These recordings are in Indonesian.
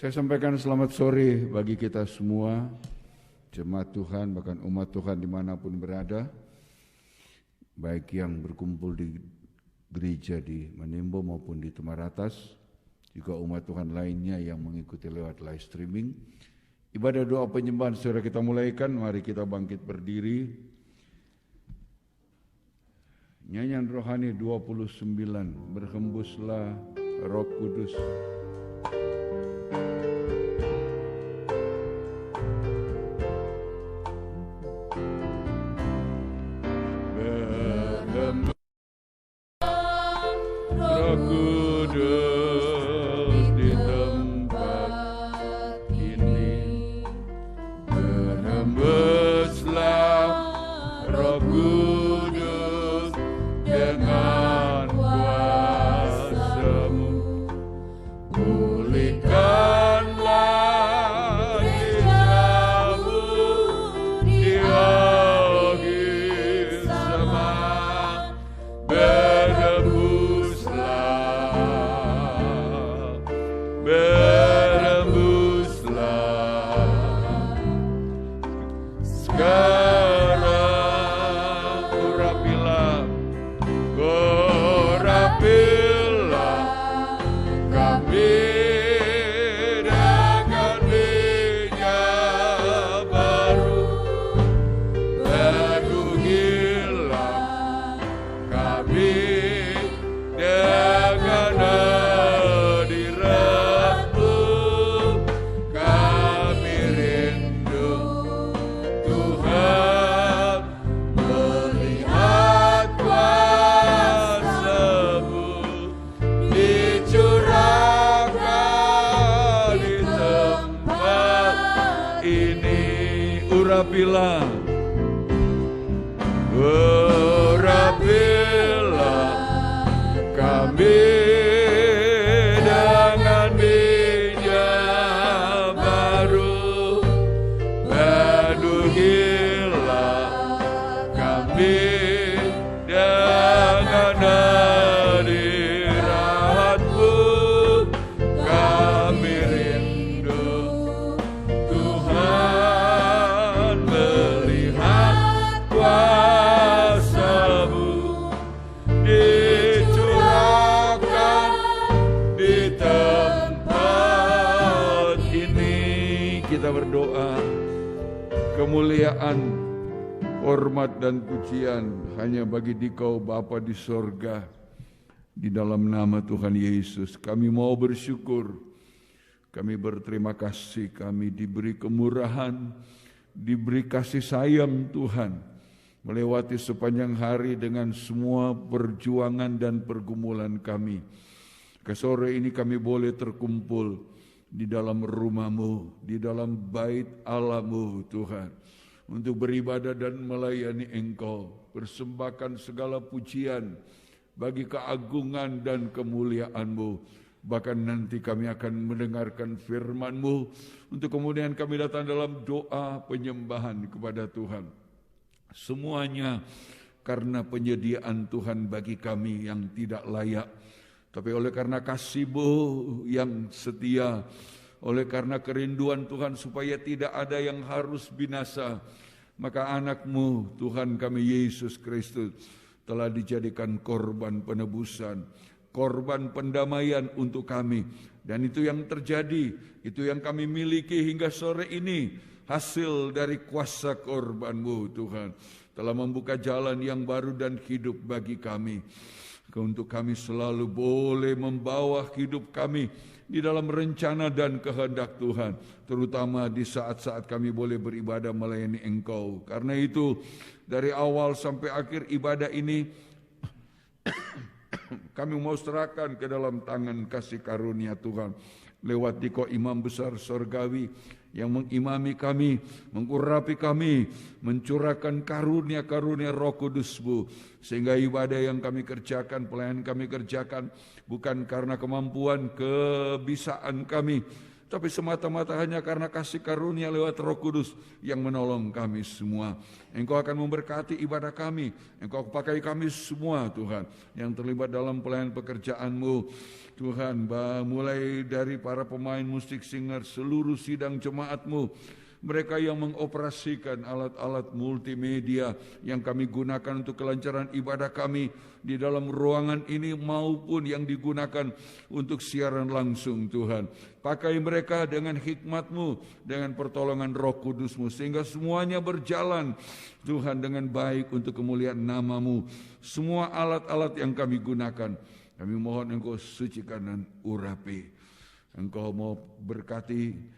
Saya sampaikan selamat sore bagi kita semua, jemaat Tuhan, bahkan umat Tuhan dimanapun berada, baik yang berkumpul di gereja di Menimbo maupun di Tumaratas, juga umat Tuhan lainnya yang mengikuti lewat live streaming. Ibadah doa penyembahan saudara kita mulaikan, mari kita bangkit berdiri. Nyanyian rohani 29, berhembuslah Roh Kudus. Kemuliaan, hormat dan pujian hanya bagi Dikau Bapa di sorga. Di dalam nama Tuhan Yesus kami mau bersyukur, kami berterima kasih, kami diberi kemurahan, diberi kasih sayang Tuhan, melewati sepanjang hari dengan semua perjuangan dan pergumulan kami. Ke sore ini kami boleh terkumpul di dalam rumah-Mu, di dalam bait Allah-Mu Tuhan, untuk beribadah dan melayani Engkau, persembahkan segala pujian bagi keagungan dan kemuliaan-Mu. Bahkan nanti kami akan mendengarkan firman-Mu, untuk kemudian kami datang dalam doa penyembahan kepada Tuhan. Semuanya karena penyediaan Tuhan bagi kami yang tidak layak, tapi oleh karena kasih-Mu yang setia, oleh karena kerinduan Tuhan supaya tidak ada yang harus binasa, maka anak-Mu Tuhan kami Yesus Kristus telah dijadikan korban penebusan, korban pendamaian untuk kami. Dan itu yang terjadi, itu yang kami miliki hingga sore ini, hasil dari kuasa korban-Mu Tuhan, telah membuka jalan yang baru dan hidup bagi kami. Untuk kami selalu boleh membawa hidup kami di dalam rencana dan kehendak Tuhan, terutama di saat-saat kami boleh beribadah melayani Engkau. Karena itu dari awal sampai akhir ibadah ini kami mau serahkan ke dalam tangan kasih karunia Tuhan lewat Dikau Imam Besar Sorgawi yang mengimami kami, mengurapi kami, mencurahkan karunia-karunia Roh Kudus-Mu, sehingga ibadah yang kami kerjakan, pelayanan kami kerjakan bukan karena kemampuan kebisaan kami, tapi semata-mata hanya karena kasih karunia lewat Roh Kudus yang menolong kami semua. Engkau akan memberkati ibadah kami, Engkau pakai kami semua Tuhan, yang terlibat dalam pelayanan pekerjaan-Mu Tuhan, mulai dari para pemain musik, singer, seluruh sidang jemaat-Mu, mereka yang mengoperasikan alat-alat multimedia yang kami gunakan untuk kelancaran ibadah kami di dalam ruangan ini maupun yang digunakan untuk siaran langsung Tuhan. Pakai mereka dengan hikmat-Mu, dengan pertolongan Roh Kudus-Mu, sehingga semuanya berjalan Tuhan dengan baik untuk kemuliaan nama-Mu. Semua alat-alat yang kami gunakan, kami mohon Engkau sucikan dan urapi. Engkau mau berkati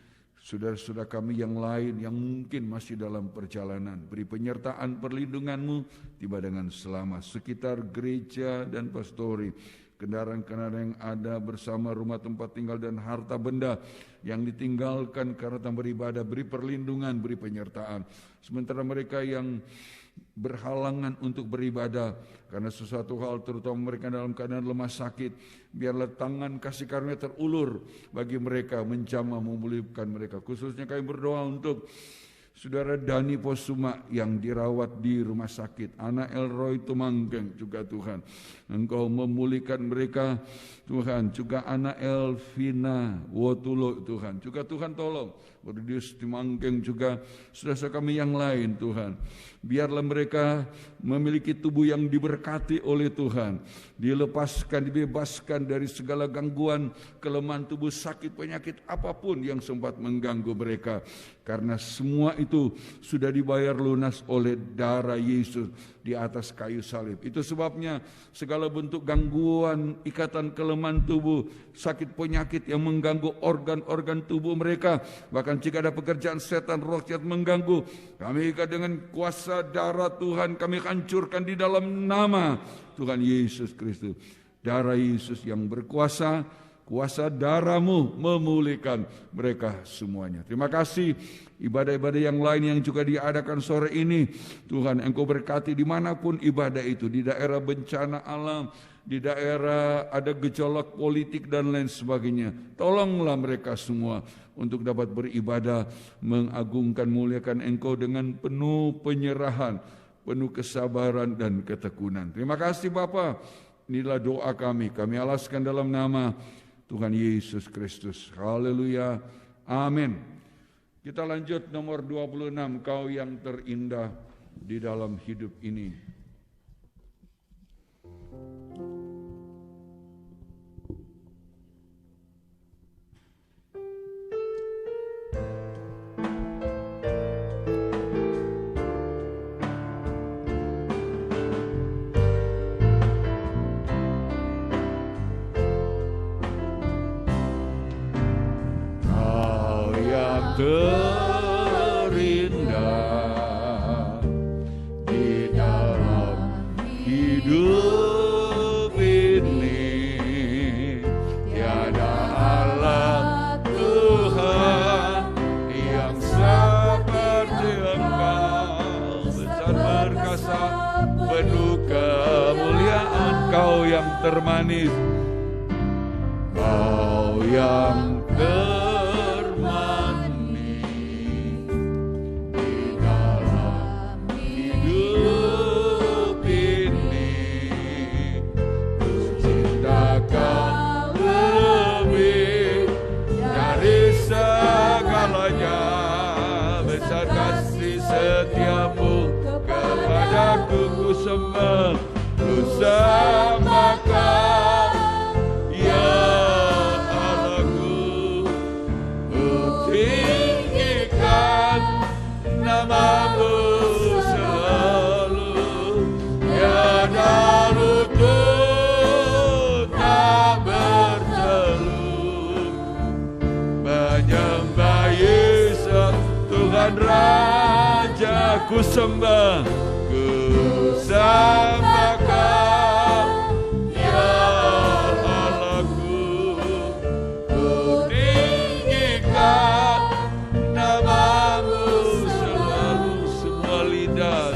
saudara-saudara kami yang lain yang mungkin masih dalam perjalanan. Beri penyertaan perlindungan-Mu, tiba dengan selamat sekitar gereja dan pastori, kendaraan-kendaraan yang ada bersama rumah tempat tinggal dan harta benda yang ditinggalkan karena tak beribadah. Beri perlindungan, beri penyertaan. Sementara mereka yang berhalangan untuk beribadah karena sesuatu hal, terutama mereka dalam keadaan lemah sakit, biarlah tangan kasih karunia terulur bagi mereka, menjamah memulihkan mereka. Khususnya kami berdoa untuk Saudara Dani Posuma yang dirawat di rumah sakit, anak Elroy Tumanggeng juga Tuhan, Engkau memulihkan mereka Tuhan, juga anak Elvina Wotulo Tuhan, juga Tuhan tolong Bordius Tumanggeng juga saudara kami yang lain Tuhan. Biarlah mereka memiliki tubuh yang diberkati oleh Tuhan, dilepaskan, dibebaskan dari segala gangguan, kelemahan tubuh, sakit, penyakit apapun yang sempat mengganggu mereka. Karena semua itu sudah dibayar lunas oleh darah Yesus di atas kayu salib. Itu sebabnya segala bentuk gangguan, ikatan kelemahan tubuh, sakit penyakit yang mengganggu organ-organ tubuh mereka, bahkan jika ada pekerjaan setan, roh jahat mengganggu, kami ikat dengan kuasa darah Tuhan, kami hancurkan di dalam nama Tuhan Yesus Kristus. Darah Yesus yang berkuasa, kuasa darah-Mu memulihkan mereka semuanya. Terima kasih ibadah-ibadah yang lain yang juga diadakan sore ini. Tuhan, Engkau berkati dimanapun ibadah itu, di daerah bencana alam, di daerah ada gejolak politik dan lain sebagainya. Tolonglah mereka semua untuk dapat beribadah, mengagungkan, muliakan Engkau dengan penuh penyerahan, penuh kesabaran dan ketekunan. Terima kasih Bapa. Inilah doa kami alaskan dalam nama Tuhan Yesus Kristus. Haleluya. Amin. Kita lanjut nomor 26, Kau yang terindah di dalam hidup ini. Terindah di dalam hidup ini, tiada Allah Tuhan yang seperti Engkau, besar perkasa, penuh kemuliaan. Kau yang termanis, Kau yang setiamu kepadaku, ku sembah, ku sembah Kau ya Allahku, ku tinggikan nama-Mu selalu, tiada lutut tak bertelut, menyembah Yesus Tuhan Raja, ku sembah Kau ya Allahku, ku tinggikan nama-Mu selalu. Semua lidah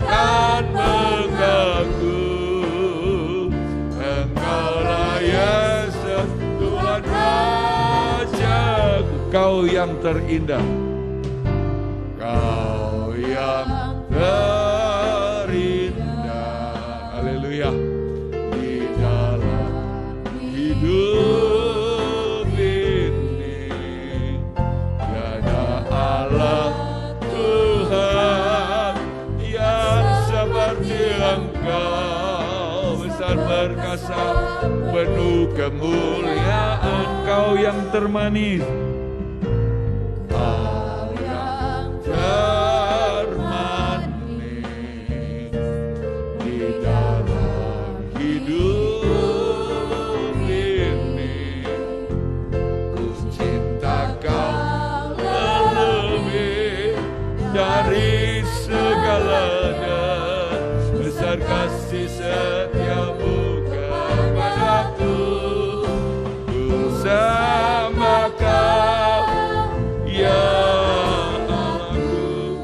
kan mengaku Engkaulah Yesus Kau yang terindah, Kau yang terindah, haleluya, di dalam hidup ini. Tiada Allah Tuhan yang seperti Engkau, besar perkasa, penuh kemuliaan. Kau yang termanis, Kau yang termanis di dalam hidup ini. Ku cinta Kau lebih dari segalanya, besar kasih setiamu kepadaku. Sama Kau, ya Allahku,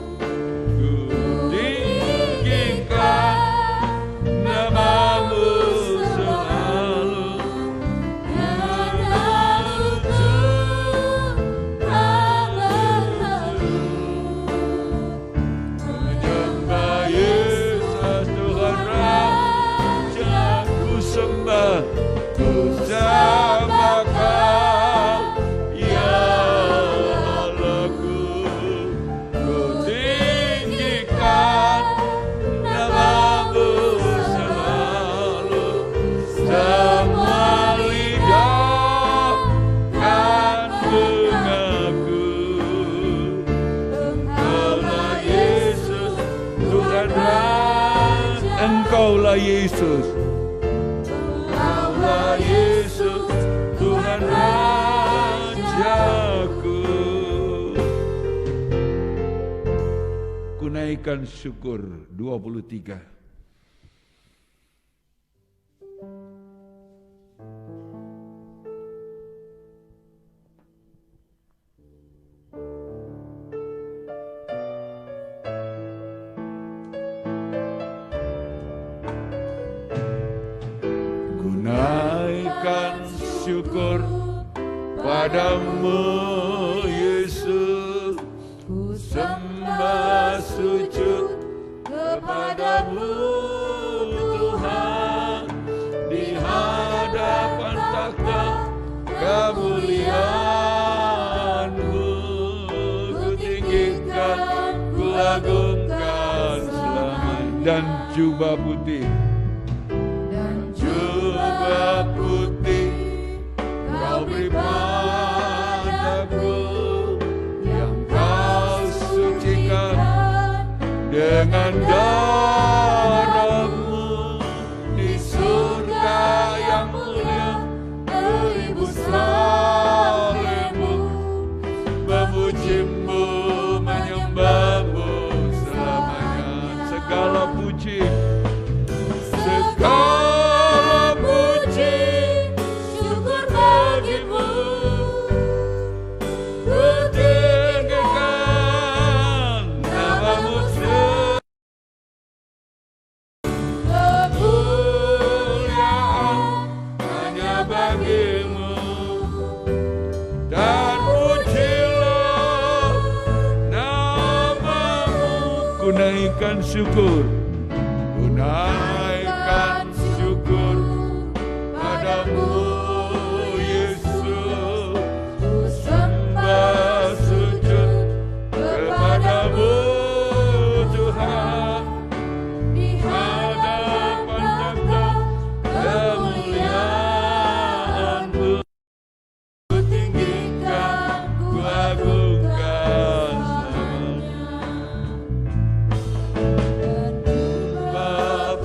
ku tinggikan nama-Mu selalu. Menyembah Yesus Tuhan Raja, ku sembah, ku sembah Kau, ya Allahku, ku tinggikan nama-Mu selalu. Semua lidah kan mengaku, Engkaulah Yesus Tuhan Raja. Engkaulah Yesus, Engkaulah Yesus Tuhan Rajaku. Ku naikkan syukur 23. Ku naikkan syukur padamu Yesus, ku sembah sujud kepadamu Tuhan, di hadapan takhta kemuliaan-Mu. Ku tinggikan, ku agungkan selamanya. Dan jubah putih, jubah putih Kau beri padaku, yang Kau sucikan dengan darah-Mu. Di surga yang mulia, beribu salibmu, memuji-Mu, menyembah-Mu selamanya. Segala puji, segala puji, syukur bagi-Mu. Ku tinggikan nama-Mu kemuliaan hanya bagi-Mu. Dan pujilah nama-Mu. Ku naikkan syukur, ku naikkan syukur padamu Yesus, ku sembah sujud kepadamu Tuhan, di hadapan takhta kemuliaan-Mu. Ku tinggikan, ku agungkan selamanya. Dan jubah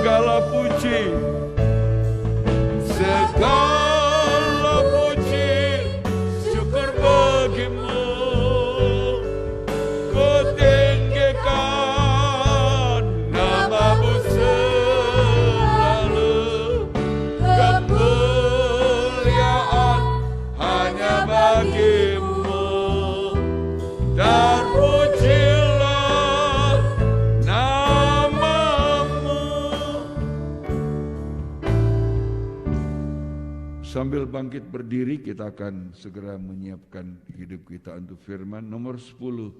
segala puji, segala puji, syukur bagimu. Ku tinggikan namamu selalu, kemuliaan hanya bagimu. Terpujilah namamu. Sambil bangkit berdiri, kita akan segera menyiapkan hidup kita untuk firman. Nomor 10,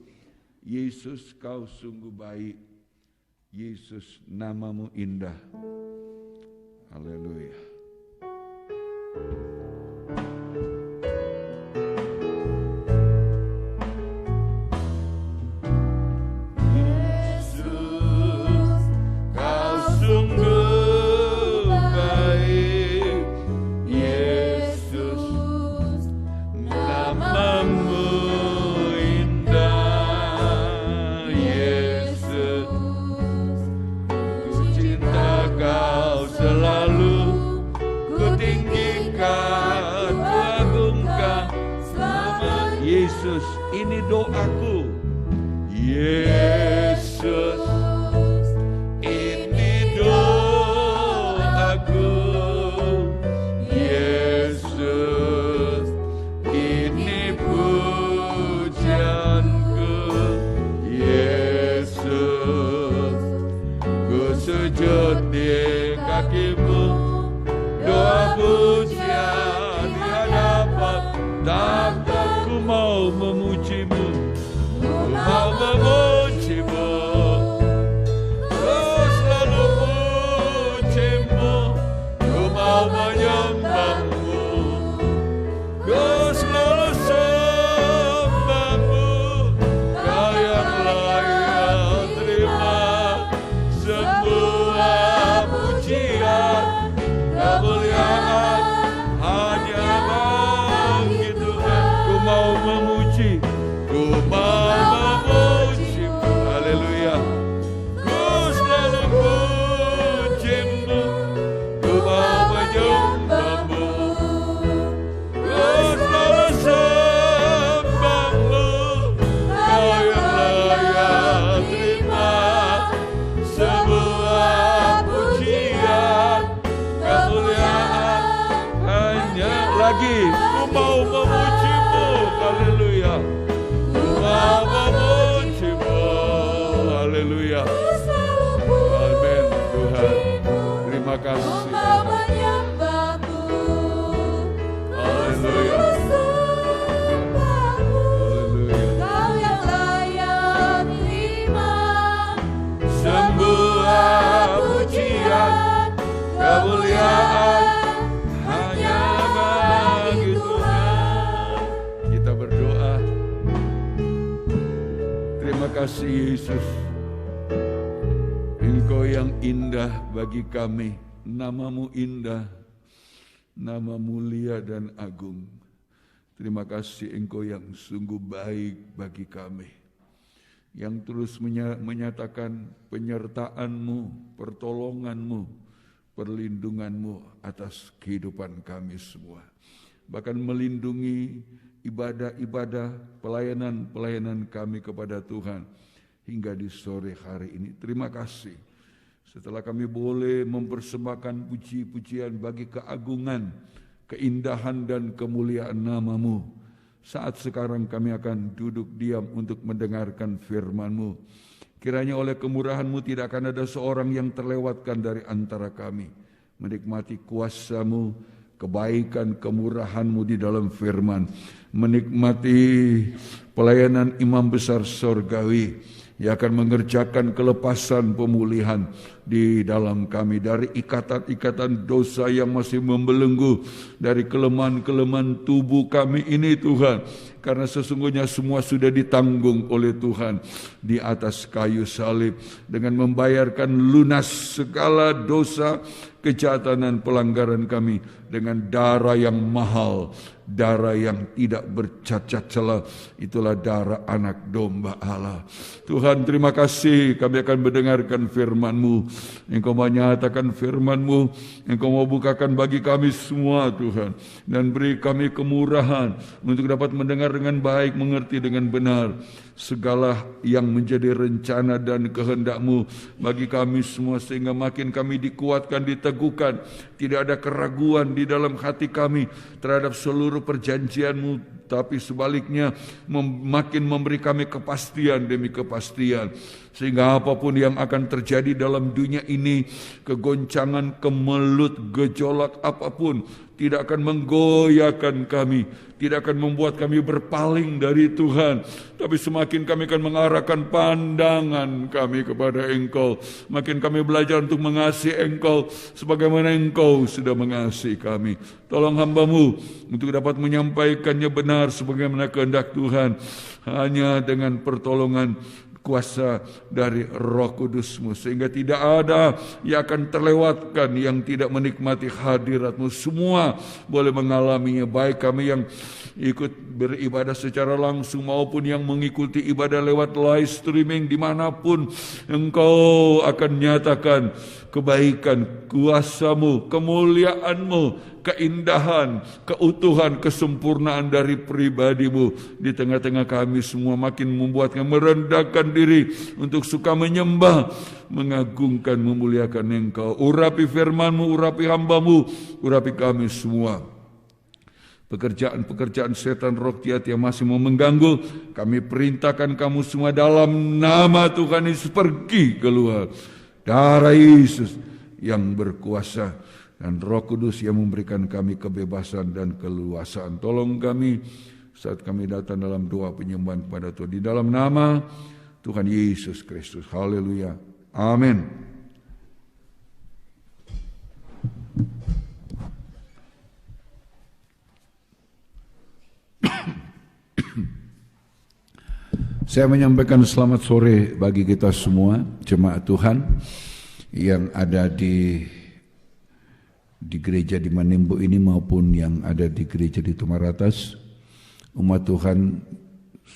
Yesus kau sungguh baik, Yesus namamu indah. Haleluya. Yesus, ini doaku. Yesus, ini doaku. Yesus, ini pujianku. Yesus, ku sujud di kakimu. Doa pujian di hadapan tahta. Ku mau memujimu, ku mau memujimu, ku selalu pujimu, ku mau menyembahmu, ku selalu sembahmu. Kau yang layak terima semua pujian, kemuliaan hanya bagi Tuhan. Ku mau memuji, ku mau memujimu, haleluya. Ku selalu pujimu, ku mau menyembahmu, ku selalu sembahmu. Kau yang layak terima semua pujian, kemuliaan hanya lagi. Ku mau memujimu, haleluya. Ku mau memujimu, haleluya. Amin Tuhan. Terima kasih Tuhan. Haleluya. Haleluya. Kau yang layak terima Semua pujian, kemuliaan hanya bagi Tuhan. Kita berdoa. Terima kasih Yesus, Engkau yang indah bagi kami. Namamu indah, nama mulia dan agung. Terima kasih Engkau yang sungguh baik bagi kami, yang terus menyatakan penyertaan-Mu, pertolongan-Mu, perlindungan-Mu atas kehidupan kami semua. Bahkan melindungi ibadah-ibadah, pelayanan-pelayanan kami kepada Tuhan hingga di sore hari ini. Terima kasih. Setelah kami boleh mempersembahkan puji-pujian bagi keagungan, keindahan dan kemuliaan nama-Mu, saat sekarang kami akan duduk diam untuk mendengarkan firman-Mu. Kiranya oleh kemurahan-Mu tidak akan ada seorang yang terlewatkan dari antara kami, menikmati kuasa-Mu, kebaikan, kemurahan-Mu di dalam firman, menikmati pelayanan imam besar sorgawi yang akan mengerjakan kelepasan pemulihan di dalam kami dari ikatan-ikatan dosa yang masih membelenggu, dari kelemahan-kelemahan tubuh kami ini Tuhan, karena sesungguhnya semua sudah ditanggung oleh Tuhan di atas kayu salib dengan membayarkan lunas segala dosa, kejahatan dan pelanggaran kami dengan darah yang mahal, darah yang tidak bercacat celah. Itulah darah anak domba Allah. Tuhan, terima kasih, kami akan mendengarkan firman-Mu. Engkau menyatakan firman-Mu, Engkau mau bukakan bagi kami semua Tuhan, dan beri kami kemurahan untuk dapat mendengar dengan baik, mengerti dengan benar segala yang menjadi rencana dan kehendak-Mu bagi kami semua, sehingga makin kami dikuatkan, diteguhkan, tidak ada keraguan di dalam hati kami terhadap seluruh perjanjian-Mu, tapi sebaliknya makin memberi kami kepastian demi kepastian, sehingga apapun yang akan terjadi dalam dunia ini, kegoncangan, kemelut, gejolak apapun tidak akan menggoyahkan kami, tidak akan membuat kami berpaling dari Tuhan, tapi semakin kami akan mengarahkan pandangan kami kepada Engkau. Makin kami belajar untuk mengasihi Engkau sebagaimana Engkau sudah mengasihi kami. Tolong hamba-Mu untuk dapat menyampaikannya benar sebagaimana kehendak Tuhan, hanya dengan pertolongan kuasa dari Roh Kudus-Mu, sehingga tidak ada yang akan terlewatkan yang tidak menikmati hadirat-Mu. Semua boleh mengalaminya, baik kami yang ikut beribadah secara langsung maupun yang mengikuti ibadah lewat live streaming. Dimanapun Engkau akan nyatakan kebaikan, kuasa-Mu, kemuliaan-Mu, keindahan, keutuhan, kesempurnaan dari pribadi-Mu di tengah-tengah kami semua, makin membuat kami merendahkan diri untuk suka menyembah, mengagungkan, memuliakan Engkau. Urapi firman-Mu, urapi hamba-Mu, urapi kami semua. Pekerjaan-pekerjaan setan roh jahat yang masih mau mengganggu, kami perintahkan kamu semua dalam nama Tuhan Yesus, pergi keluar. Darah Yesus yang berkuasa dan Roh Kudus yang memberikan kami kebebasan dan keleluasaan. Tolong kami saat kami datang dalam doa penyembahan kepada Tuhan, di dalam nama Tuhan Yesus Kristus. Haleluya. Amin. Saya menyampaikan selamat sore bagi kita semua, jemaat Tuhan yang ada di gereja di Manimbu ini maupun yang ada di gereja di Tumaratas, umat Tuhan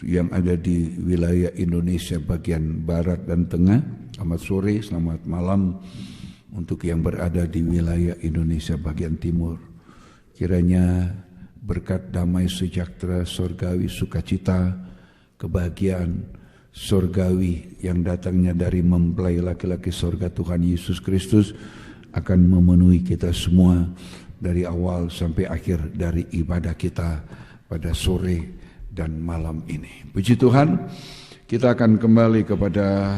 yang ada di wilayah Indonesia bagian barat dan tengah. Selamat sore, selamat malam untuk yang berada di wilayah Indonesia bagian timur. Kiranya berkat damai sejahtera surgawi, sukacita, kebahagiaan surgawi yang datangnya dari mempelai laki-laki surga Tuhan Yesus Kristus akan memenuhi kita semua dari awal sampai akhir dari ibadah kita pada sore dan malam ini. Puji Tuhan, kita akan kembali kepada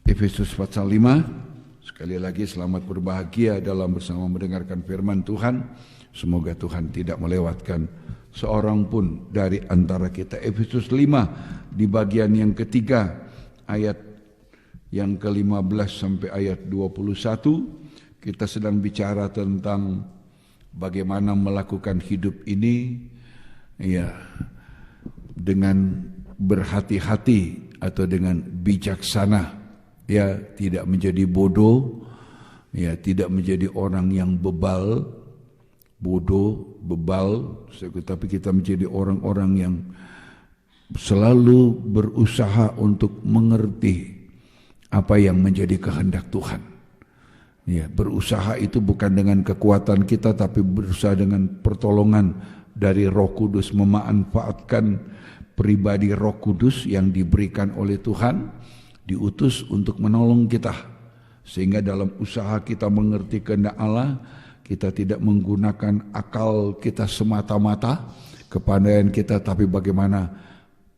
Efesus pasal 5. Sekali lagi selamat berbahagia dalam bersama mendengarkan firman Tuhan. Semoga Tuhan tidak melewatkan seorang pun dari antara kita. Efesus 5 di bagian yang ketiga, ayat yang ke-15 sampai ayat 21, kita sedang bicara tentang bagaimana melakukan hidup ini ya dengan berhati-hati atau dengan bijaksana, ya, tidak menjadi bodoh, ya, tidak menjadi orang yang bebal, tapi kita menjadi orang-orang yang selalu berusaha untuk mengerti apa yang menjadi kehendak Tuhan. Ya, berusaha itu bukan dengan kekuatan kita, tapi berusaha dengan pertolongan dari Roh Kudus, memanfaatkan pribadi Roh Kudus yang diberikan oleh Tuhan, diutus untuk menolong kita, sehingga dalam usaha kita mengerti kehendak Allah, kita tidak menggunakan akal kita semata-mata, kepandaian kita, tapi bagaimana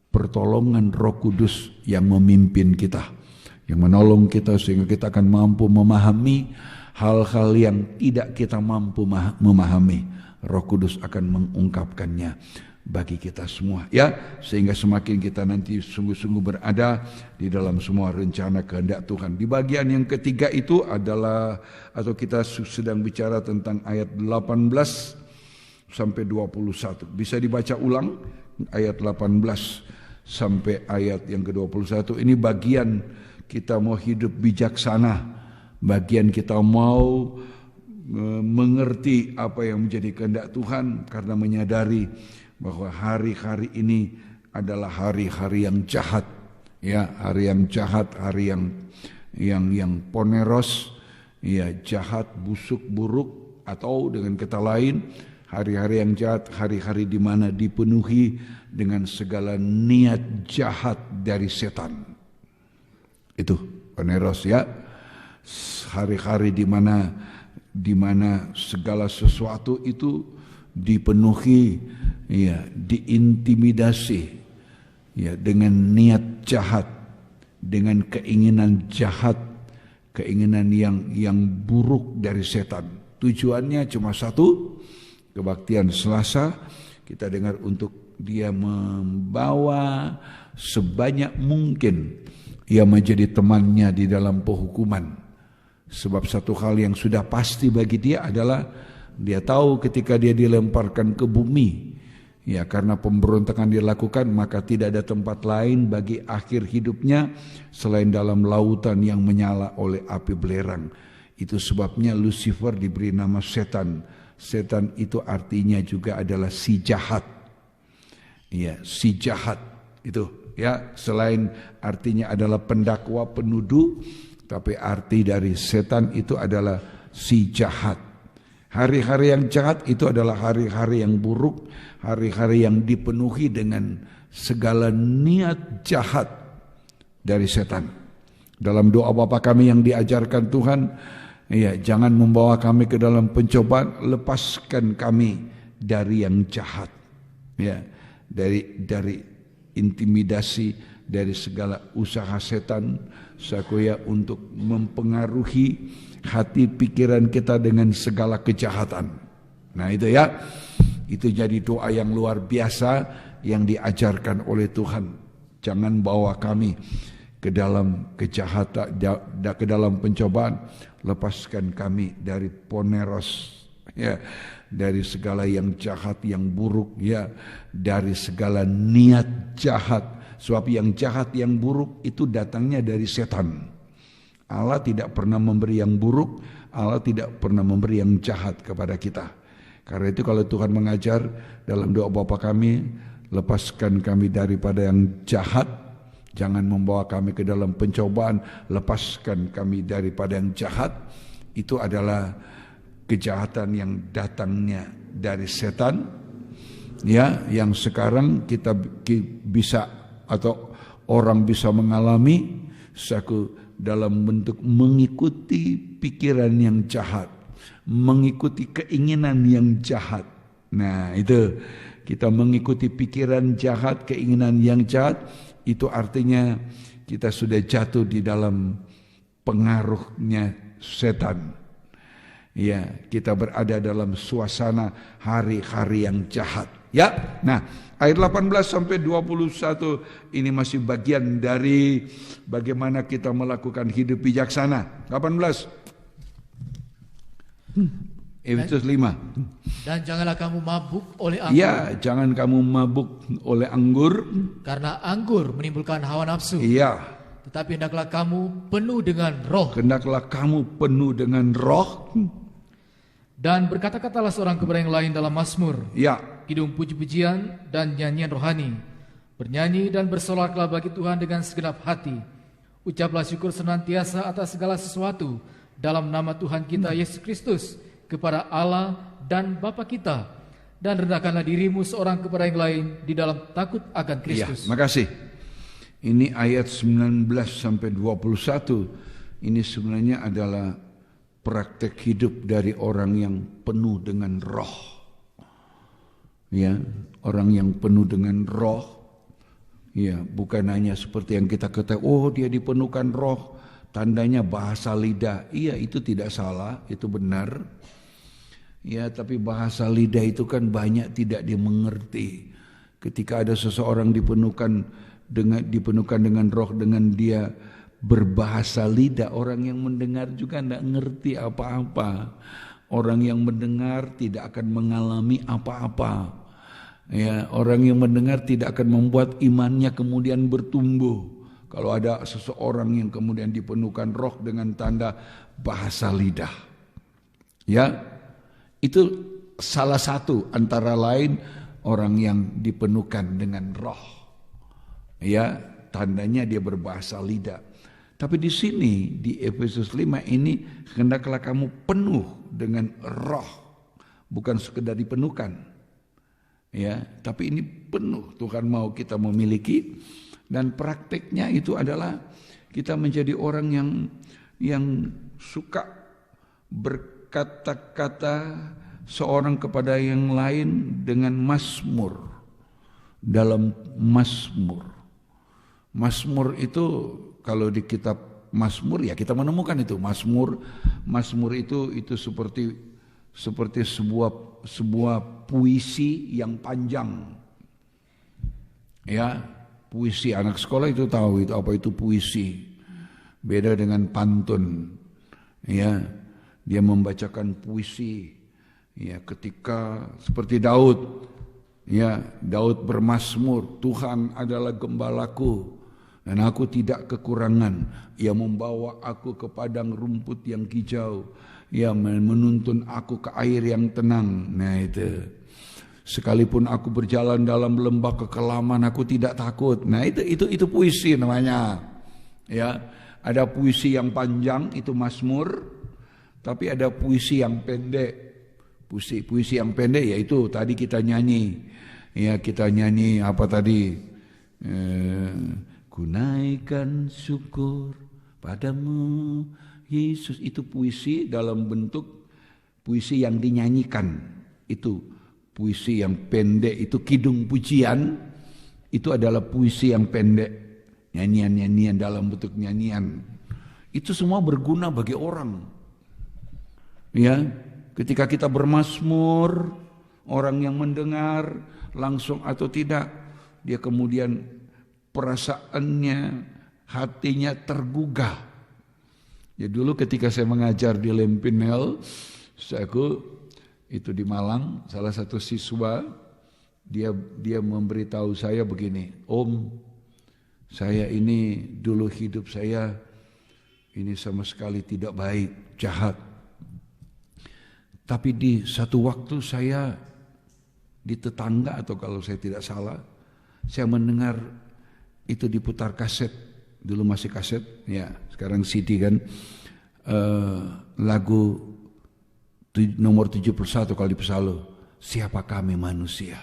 pertolongan Roh Kudus yang memimpin kita, yang menolong kita sehingga kita akan mampu memahami hal-hal yang tidak kita mampu memahami. Roh Kudus akan mengungkapkannya bagi kita semua, ya, sehingga semakin kita nanti sungguh-sungguh berada di dalam semua rencana kehendak Tuhan. Di bagian yang ketiga itu adalah, atau kita sedang bicara tentang ayat 18 sampai 21. Bisa dibaca ulang ayat 18 sampai ayat yang ke-21. Ini bagian kita mau hidup bijaksana, bagian kita mau mengerti apa yang menjadi kehendak Tuhan, karena menyadari bahwa hari-hari ini adalah hari-hari yang jahat, ya, hari yang jahat, hari yang yang poneros, ya jahat, busuk, buruk, atau dengan kata lain hari-hari yang jahat, hari-hari di mana dipenuhi dengan segala niat jahat dari setan. Itu poneros ya. Hari-hari di mana segala sesuatu itu dipenuhi, ya, diintimidasi, ya, dengan niat jahat, dengan keinginan jahat, keinginan yang buruk dari setan. Tujuannya cuma satu, kebaktian Selasa kita dengar untuk dia membawa sebanyak mungkin ia menjadi temannya di dalam penghukuman. Sebab satu hal yang sudah pasti bagi dia adalah dia tahu ketika dia dilemparkan ke bumi, ya, karena pemberontakan dia lakukan, maka tidak ada tempat lain bagi akhir hidupnya selain dalam lautan yang menyala oleh api belerang. Itu sebabnya Lucifer diberi nama setan. Setan itu artinya juga adalah si jahat. Ya, si jahat itu, ya, selain artinya adalah pendakwa, penuduh, tapi arti dari setan itu adalah si jahat. Hari-hari yang jahat itu adalah hari-hari yang buruk, hari-hari yang dipenuhi dengan segala niat jahat dari setan. Dalam doa Bapa kami yang diajarkan Tuhan, ya, jangan membawa kami ke dalam pencobaan, lepaskan kami dari yang jahat. Ya, dari intimidasi, dari segala usaha setan, sakoya, untuk mempengaruhi hati pikiran kita dengan segala kejahatan. Nah itu ya, itu jadi doa yang luar biasa yang diajarkan oleh Tuhan. Jangan bawa kami ke dalam kejahatan, ke dalam pencobaan, lepaskan kami dari poneros, ya, dari segala yang jahat, yang buruk, ya, dari segala niat jahat. Sebab yang jahat, yang buruk itu datangnya dari setan. Allah tidak pernah memberi yang buruk, Allah tidak pernah memberi yang jahat kepada kita. Karena itu kalau Tuhan mengajar dalam doa Bapa kami, lepaskan kami daripada yang jahat, jangan membawa kami ke dalam pencobaan, lepaskan kami daripada yang jahat. Itu adalah kejahatan yang datangnya dari setan, ya, yang sekarang kita bisa atau orang bisa mengalami dalam bentuk mengikuti pikiran yang jahat, mengikuti keinginan yang jahat. Nah itu, kita mengikuti pikiran jahat, keinginan yang jahat, itu artinya kita sudah jatuh di dalam pengaruhnya setan. Ya, kita berada dalam suasana hari-hari yang jahat. Ya, nah ayat 18 sampai 21 ini masih bagian dari bagaimana kita melakukan hidup bijaksana. 18. Efesus 5. Dan janganlah kamu mabuk oleh anggur. Ya, jangan kamu mabuk oleh anggur. Karena anggur menimbulkan hawa nafsu. Iya. Tetapi hendaklah kamu penuh dengan roh. Hendaklah kamu penuh dengan roh. Dan berkata-katalah seorang kepada yang lain dalam mazmur, ya, kidung puji-pujian dan nyanyian rohani. Bernyanyi dan bersolatlah bagi Tuhan dengan segenap hati. Ucaplah syukur senantiasa atas segala sesuatu dalam nama Tuhan kita Yesus Kristus kepada Allah dan Bapa kita. Dan rendahkanlah dirimu seorang kepada yang lain di dalam takut akan Kristus. Ya, makasih. Ini ayat 19 sampai 21. Ini sebenarnya adalah praktek hidup dari orang yang penuh dengan roh. Ya, orang yang penuh dengan roh. Ya, bukan hanya seperti yang kita ketahui, oh dia dipenuhkan roh, tandanya bahasa lidah. Iya, itu tidak salah, itu benar. Ya, tapi bahasa lidah itu kan banyak tidak dimengerti. Ketika ada seseorang dipenuhkan dengan roh, dengan dia berbahasa lidah, orang yang mendengar juga tidak ngerti apa-apa. Orang yang mendengar tidak akan mengalami apa-apa. Ya, orang yang mendengar tidak akan membuat imannya kemudian bertumbuh. Kalau ada seseorang yang kemudian dipenuhkan roh dengan tanda bahasa lidah. Ya, itu salah satu antara lain orang yang dipenuhkan dengan roh. Ya, tandanya dia berbahasa lidah. Tapi di sini di Efesus 5 ini hendaklah kamu penuh dengan roh, bukan sekedar dipenuhkan. Ya, tapi ini penuh. Tuhan mau kita memiliki, dan prakteknya itu adalah kita menjadi orang yang suka berkata-kata seorang kepada yang lain dengan mazmur. Dalam mazmur. Mazmur itu kalau di kitab Mazmur ya kita menemukan itu Mazmur itu seperti sebuah puisi yang panjang. Ya, puisi anak sekolah itu tahu itu apa itu puisi. Beda dengan pantun. Ya, dia membacakan puisi. Ya, ketika seperti Daud. Ya, Daud bermazmur, Tuhan adalah gembalaku dan aku tidak kekurangan. Ia membawa aku ke padang rumput yang hijau. Ia menuntun aku ke air yang tenang. Nah itu. Sekalipun aku berjalan dalam lembah kekelaman, aku tidak takut. Nah itu puisi namanya. Ya, ada puisi yang panjang itu mazmur, tapi ada puisi yang pendek. Puisi yang pendek yaitu tadi kita nyanyi. Ya, kita nyanyi apa tadi? Ku naikkan syukur padamu Yesus. Itu puisi dalam bentuk puisi yang dinyanyikan. Itu puisi yang pendek. Itu kidung pujian. Itu adalah puisi yang pendek. Nyanyian-nyanyian dalam bentuk nyanyian. Itu semua berguna bagi orang. Ya, ketika kita bermazmur, orang yang mendengar langsung atau tidak, dia kemudian perasaannya, hatinya tergugah. Ya dulu ketika saya mengajar di Lempinel, itu di Malang, salah satu siswa dia memberitahu saya begini, Om, saya ini dulu hidup saya ini sama sekali tidak baik, jahat. Tapi di satu waktu saya di tetangga atau kalau saya tidak salah, saya mendengar itu diputar kaset, dulu masih kaset, ya sekarang CD kan, lagu nomor 71 kalau di Pesalu, siapa kami manusia,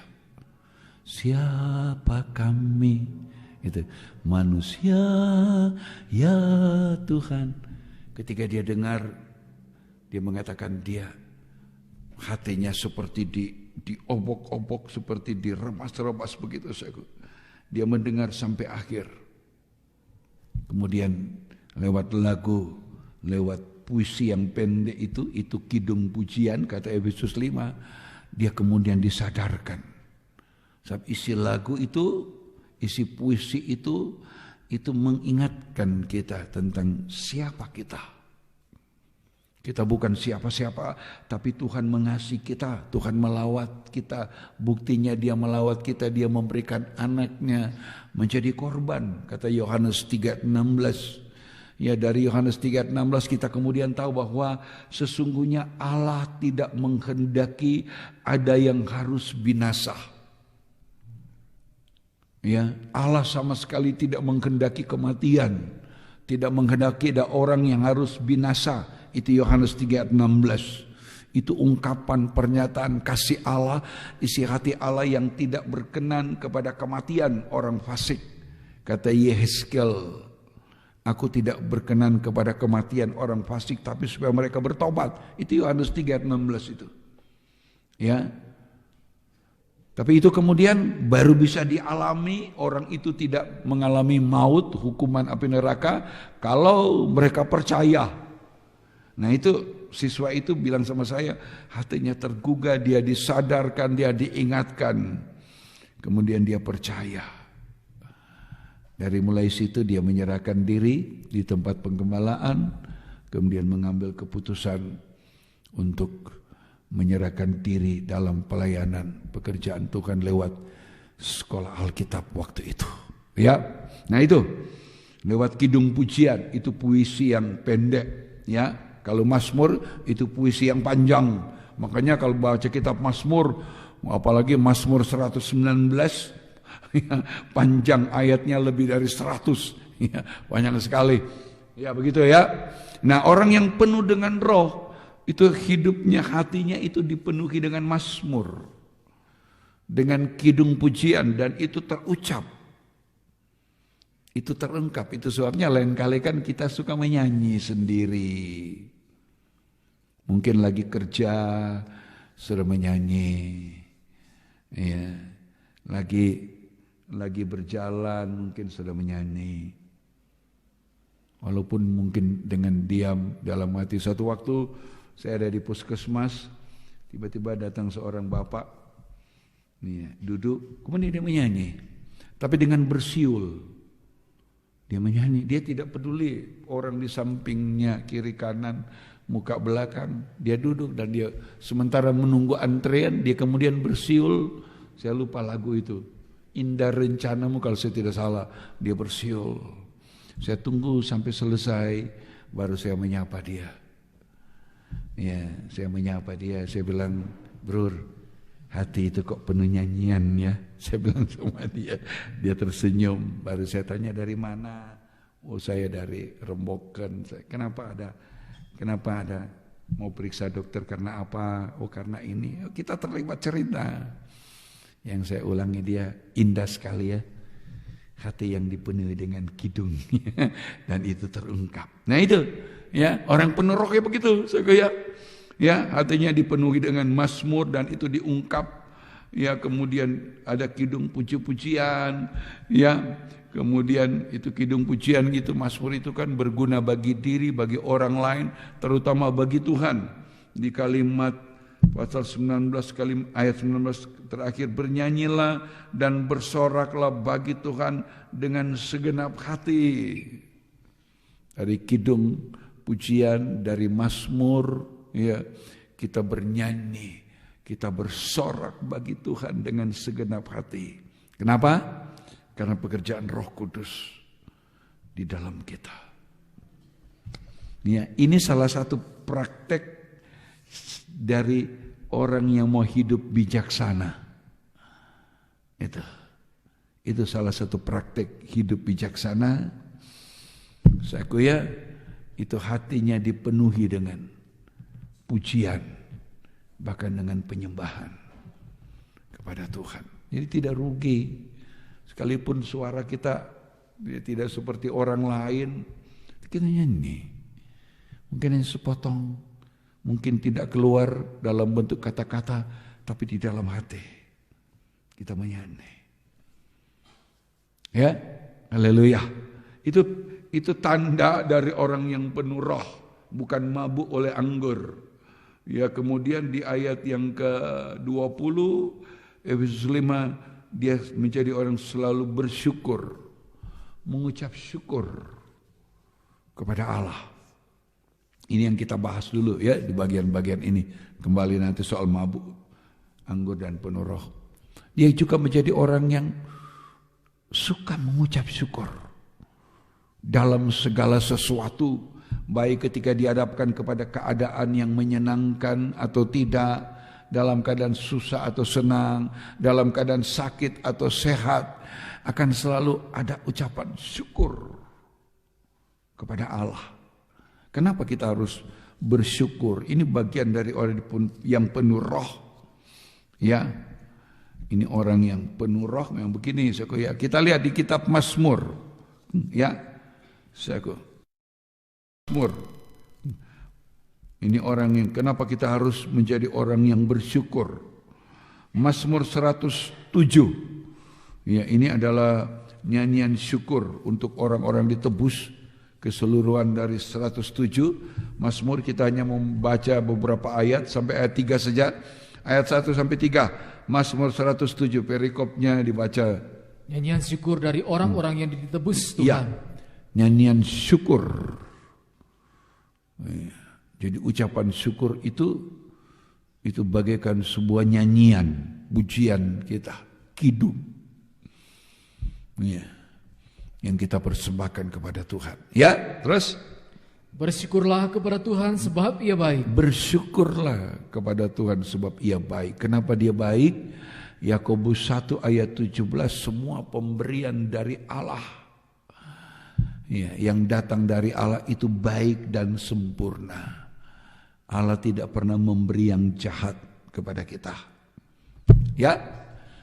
siapa kami, itu manusia ya Tuhan. Ketika dia dengar, dia mengatakan dia hatinya seperti diobok-obok, seperti diremas-remas begitu. Dia mendengar sampai akhir. Kemudian lewat lagu, lewat puisi yang pendek itu kidung pujian kata Efesus 5, dia kemudian disadarkan. Sebab isi lagu itu, isi puisi itu mengingatkan kita tentang siapa kita. Kita bukan siapa-siapa, tapi Tuhan mengasihi kita, Tuhan melawat kita. Buktinya dia melawat kita, dia memberikan anaknya menjadi korban. Kata Yohanes 3:16. Ya, dari Yohanes 3:16 kita kemudian tahu bahwa sesungguhnya Allah tidak menghendaki ada yang harus binasa. Ya, Allah sama sekali tidak menghendaki kematian, tidak menghendaki ada orang yang harus binasa. Itu Yohanes 3:16. Itu ungkapan pernyataan kasih Allah, isi hati Allah yang tidak berkenan kepada kematian orang fasik. Kata Yehezkel, aku tidak berkenan kepada kematian orang fasik, tapi supaya mereka bertobat. Itu Yohanes 3:16 itu. Ya. Tapi itu kemudian baru bisa dialami, orang itu tidak mengalami maut, hukuman api neraka, kalau mereka percaya. Nah itu siswa itu bilang sama saya, hatinya tergugah, dia disadarkan, dia diingatkan. Kemudian dia percaya. Dari mulai situ dia menyerahkan diri di tempat penggembalaan, kemudian mengambil keputusan untuk menyerahkan diri dalam pelayanan pekerjaan Tuhan lewat sekolah Alkitab waktu itu. Ya, nah itu lewat kidung pujian, itu puisi yang pendek. Ya, kalau Mazmur itu puisi yang panjang. Makanya kalau baca kitab Mazmur, apalagi Mazmur 119, panjang ayatnya lebih dari 100, banyak sekali. Ya begitu ya. Nah orang yang penuh dengan roh, itu hidupnya, hatinya itu dipenuhi dengan mazmur, dengan kidung pujian, dan itu terucap. Itu terlengkap. Itu sebabnya lain kali kan kita suka menyanyi sendiri. Mungkin lagi kerja sudah menyanyi. Ya. Lagi berjalan mungkin sudah menyanyi. Walaupun mungkin dengan diam dalam hati. Suatu waktu saya ada di puskesmas, tiba-tiba datang seorang bapak, duduk, kemudian dia menyanyi, tapi dengan bersiul. Dia menyanyi, dia tidak peduli orang di sampingnya, kiri kanan, muka belakang. Dia duduk dan dia sementara menunggu antrean, dia kemudian bersiul. Saya lupa lagu itu, Indah Rencanamu kalau saya tidak salah. Dia bersiul. Saya tunggu sampai selesai, baru saya menyapa dia. Ya, saya menyapa dia, saya bilang, "Bro, hati itu kok penuh nyanyian ya?" Saya bilang sama dia. Dia tersenyum. Baru saya tanya, "Dari mana?" "Oh, saya dari Remboken." Kenapa ada? Mau periksa dokter karena apa? "Oh, karena ini." Kita terlibat cerita. Yang saya ulangi dia, indah sekali ya. Hati yang dipenuhi dengan kidungnya dan itu terungkap. Nah itu ya, orang penuh roh kayak begitu. Ya, hatinya dipenuhi dengan mazmur dan itu diungkap. Ya, kemudian ada kidung puji-pujian, ya. Kemudian itu kidung pujian gitu, mazmur itu kan berguna bagi diri, bagi orang lain, terutama bagi Tuhan. Di kalimat pasal 19 ayat 19 terakhir, bernyanyilah dan bersoraklah bagi Tuhan dengan segenap hati. Dari kidung pujian, dari mazmur, ya, kita bernyanyi, kita bersorak bagi Tuhan dengan segenap hati. Kenapa? Karena pekerjaan Roh Kudus di dalam kita. Ya, ini salah satu praktek dari orang yang mau hidup bijaksana. Itu salah satu praktek hidup bijaksana. Saya kira itu hatinya dipenuhi dengan pujian, bahkan dengan penyembahan kepada Tuhan. Jadi tidak rugi, sekalipun suara kita tidak seperti orang lain, kita nyanyi. Mungkin yang sepotong, mungkin tidak keluar dalam bentuk kata-kata, tapi di dalam hati kita menyanyi. Ya, haleluya. Itu tanda dari orang yang penuh roh, bukan mabuk oleh anggur. Ya, kemudian di ayat yang ke-20 Efesus 5, dia menjadi orang selalu bersyukur, mengucap syukur kepada Allah. Ini yang kita bahas dulu ya di bagian-bagian ini. Kembali nanti soal mabuk anggur dan penuh roh. Dia juga menjadi orang yang suka mengucap syukur dalam segala sesuatu, baik ketika dihadapkan kepada keadaan yang menyenangkan atau tidak, dalam keadaan susah atau senang, dalam keadaan sakit atau sehat, akan selalu ada ucapan syukur kepada Allah. Kenapa kita harus bersyukur? Ini bagian dari orang yang penuh roh. Ya, ini orang yang penuh roh memang begini. Kita lihat di kitab Mazmur. Ya, Mazmur. Ini orang yang, kenapa kita harus menjadi orang yang bersyukur? Mazmur 107. Ya, ini adalah nyanyian syukur untuk orang-orang ditebus. Keseluruhan dari 107 Mazmur, kita hanya membaca beberapa ayat sampai ayat 3 saja. Ayat 1 sampai 3 Mazmur 107, perikopnya dibaca. Nyanyian syukur dari orang-orang yang ditebus Tuhan. Ya, nyanyian syukur. Jadi ucapan syukur itu bagaikan sebuah nyanyian, pujian kita, kidung. Ya, yang kita persembahkan kepada Tuhan. Ya, terus bersyukurlah kepada Tuhan sebab Ia baik. Bersyukurlah kepada Tuhan sebab Ia baik. Kenapa Dia baik? Yakobus 1 ayat 17, semua pemberian dari Allah. Ya, yang datang dari Allah itu baik dan sempurna. Allah tidak pernah memberi yang jahat kepada kita. Ya,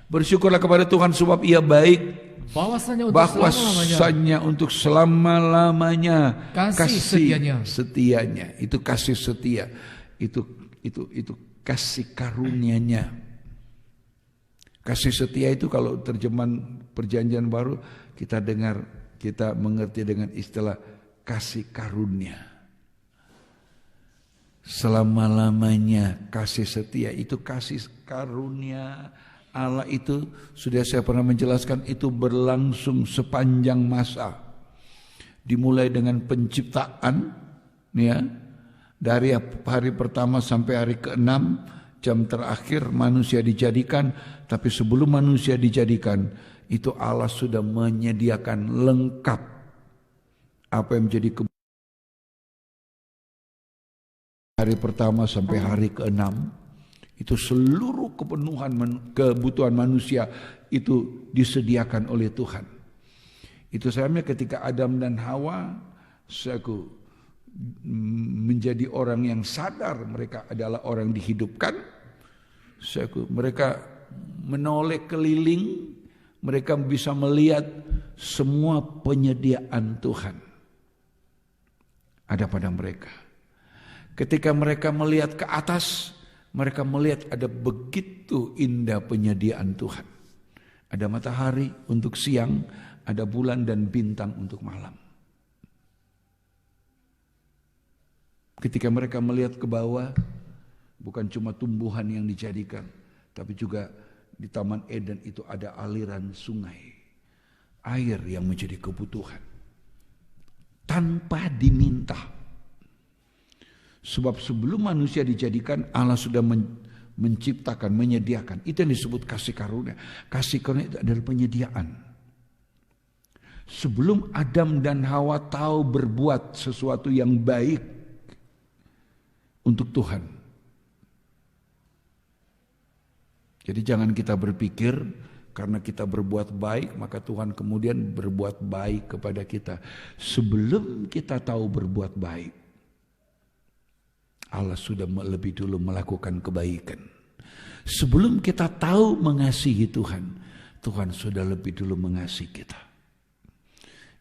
bersyukurlah kepada Tuhan sebab Ia baik. Bahwasanya untuk selama-lamanya kasih setianya. Itu kasih setia. Itu kasih karunia-Nya. Kasih setia itu kalau terjemahan Perjanjian Baru kita dengar, kita mengerti dengan istilah kasih karunia. Selama-lamanya kasih setia, itu kasih karunia Allah itu sudah saya pernah menjelaskan, itu berlangsung sepanjang masa. Dimulai dengan penciptaan, ya, dari hari pertama sampai hari ke-6, jam terakhir manusia dijadikan. Tapi sebelum manusia dijadikan, itu Allah sudah menyediakan lengkap apa yang menjadi hari pertama sampai hari ke-6. Itu seluruh kebutuhan manusia itu disediakan oleh Tuhan. Itu sebabnya ketika Adam dan Hawa menjadi orang yang sadar mereka adalah orang dihidupkan, mereka menoleh keliling, mereka bisa melihat semua penyediaan Tuhan ada pada mereka. Ketika mereka melihat ke atas, mereka melihat ada begitu indah penyediaan Tuhan. Ada matahari untuk siang, ada bulan dan bintang untuk malam. Ketika mereka melihat ke bawah, bukan cuma tumbuhan yang dijadikan, tapi juga di Taman Eden itu ada aliran sungai, air yang menjadi kebutuhan tanpa diminta. Sebab sebelum manusia dijadikan, Allah sudah menciptakan, menyediakan. Itu yang disebut kasih karunia. Kasih karunia itu adalah penyediaan. Sebelum Adam dan Hawa tahu berbuat sesuatu yang baik untuk Tuhan. Jadi jangan kita berpikir karena kita berbuat baik, maka Tuhan kemudian berbuat baik kepada kita. Sebelum kita tahu berbuat baik, Allah sudah lebih dulu melakukan kebaikan. Sebelum kita tahu mengasihi Tuhan, Tuhan sudah lebih dulu mengasihi kita.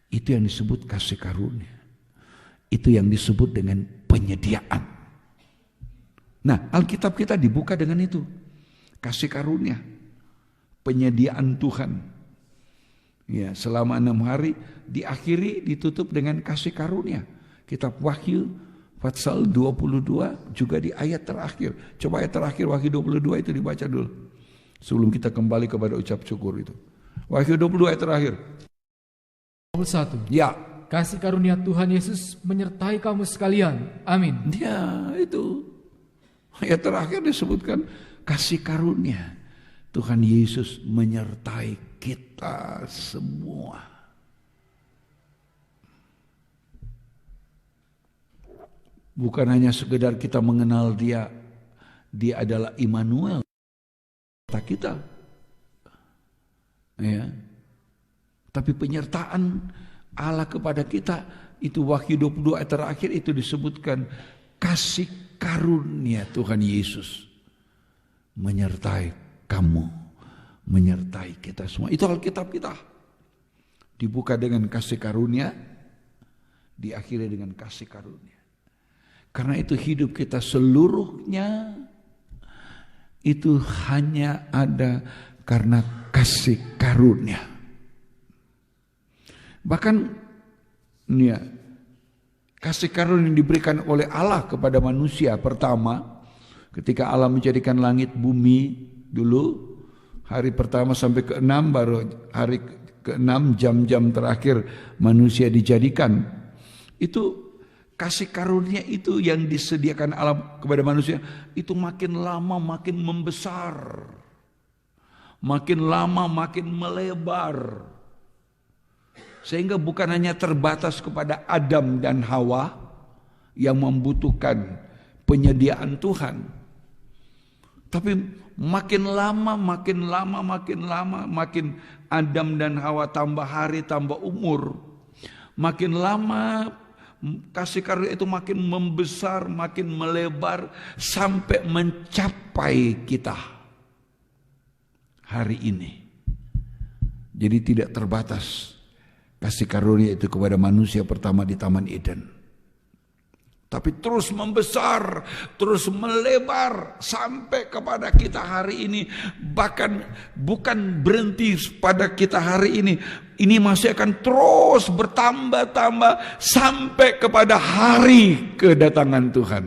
Itu yang disebut kasih karunia. Itu yang disebut dengan penyediaan. Nah, Alkitab kita dibuka dengan itu. Kasih karunia. Penyediaan Tuhan. Ya, selama 6 hari diakhiri ditutup dengan kasih karunia. Kitab Wahyu Pasal 22 juga di ayat terakhir. Coba ayat terakhir Wahyu 22 itu dibaca dulu. Sebelum kita kembali kepada ucap syukur itu. Wahyu 22 ayat terakhir. 21. Ya. Kasih karunia Tuhan Yesus menyertai kamu sekalian. Amin. Ya, itu. Ayat terakhir disebutkan kasih karunia Tuhan Yesus menyertai kita semua. Bukan hanya sekedar kita mengenal Dia, Dia adalah Immanuel kita. Ya. Tapi penyertaan Allah kepada kita itu Wahyu 22 ayat terakhir itu disebutkan kasih karunia Tuhan Yesus menyertai kamu, menyertai kita semua. Itu Alkitab kita. Dibuka dengan kasih karunia, diakhiri dengan kasih karunia. Karena itu hidup kita seluruhnya itu hanya ada karena kasih karunia. Bahkan ya, kasih karunia yang diberikan oleh Allah kepada manusia pertama ketika Allah menjadikan langit bumi dulu, hari pertama sampai ke-6, baru hari ke-6 jam-jam terakhir manusia dijadikan. Itu kasih karunia itu yang disediakan Allah kepada manusia itu makin lama makin membesar, makin lama makin melebar, sehingga bukan hanya terbatas kepada Adam dan Hawa yang membutuhkan penyediaan Tuhan, tapi makin lama makin Adam dan Hawa tambah hari tambah umur, Makin lama kasih karunia itu makin membesar, makin melebar sampai mencapai kita hari ini. Jadi tidak terbatas kasih karunia itu kepada manusia pertama di Taman Eden. Tapi terus membesar, terus melebar sampai kepada kita hari ini. Bahkan bukan berhenti pada kita hari ini. Ini masih akan terus bertambah-tambah sampai kepada hari kedatangan Tuhan.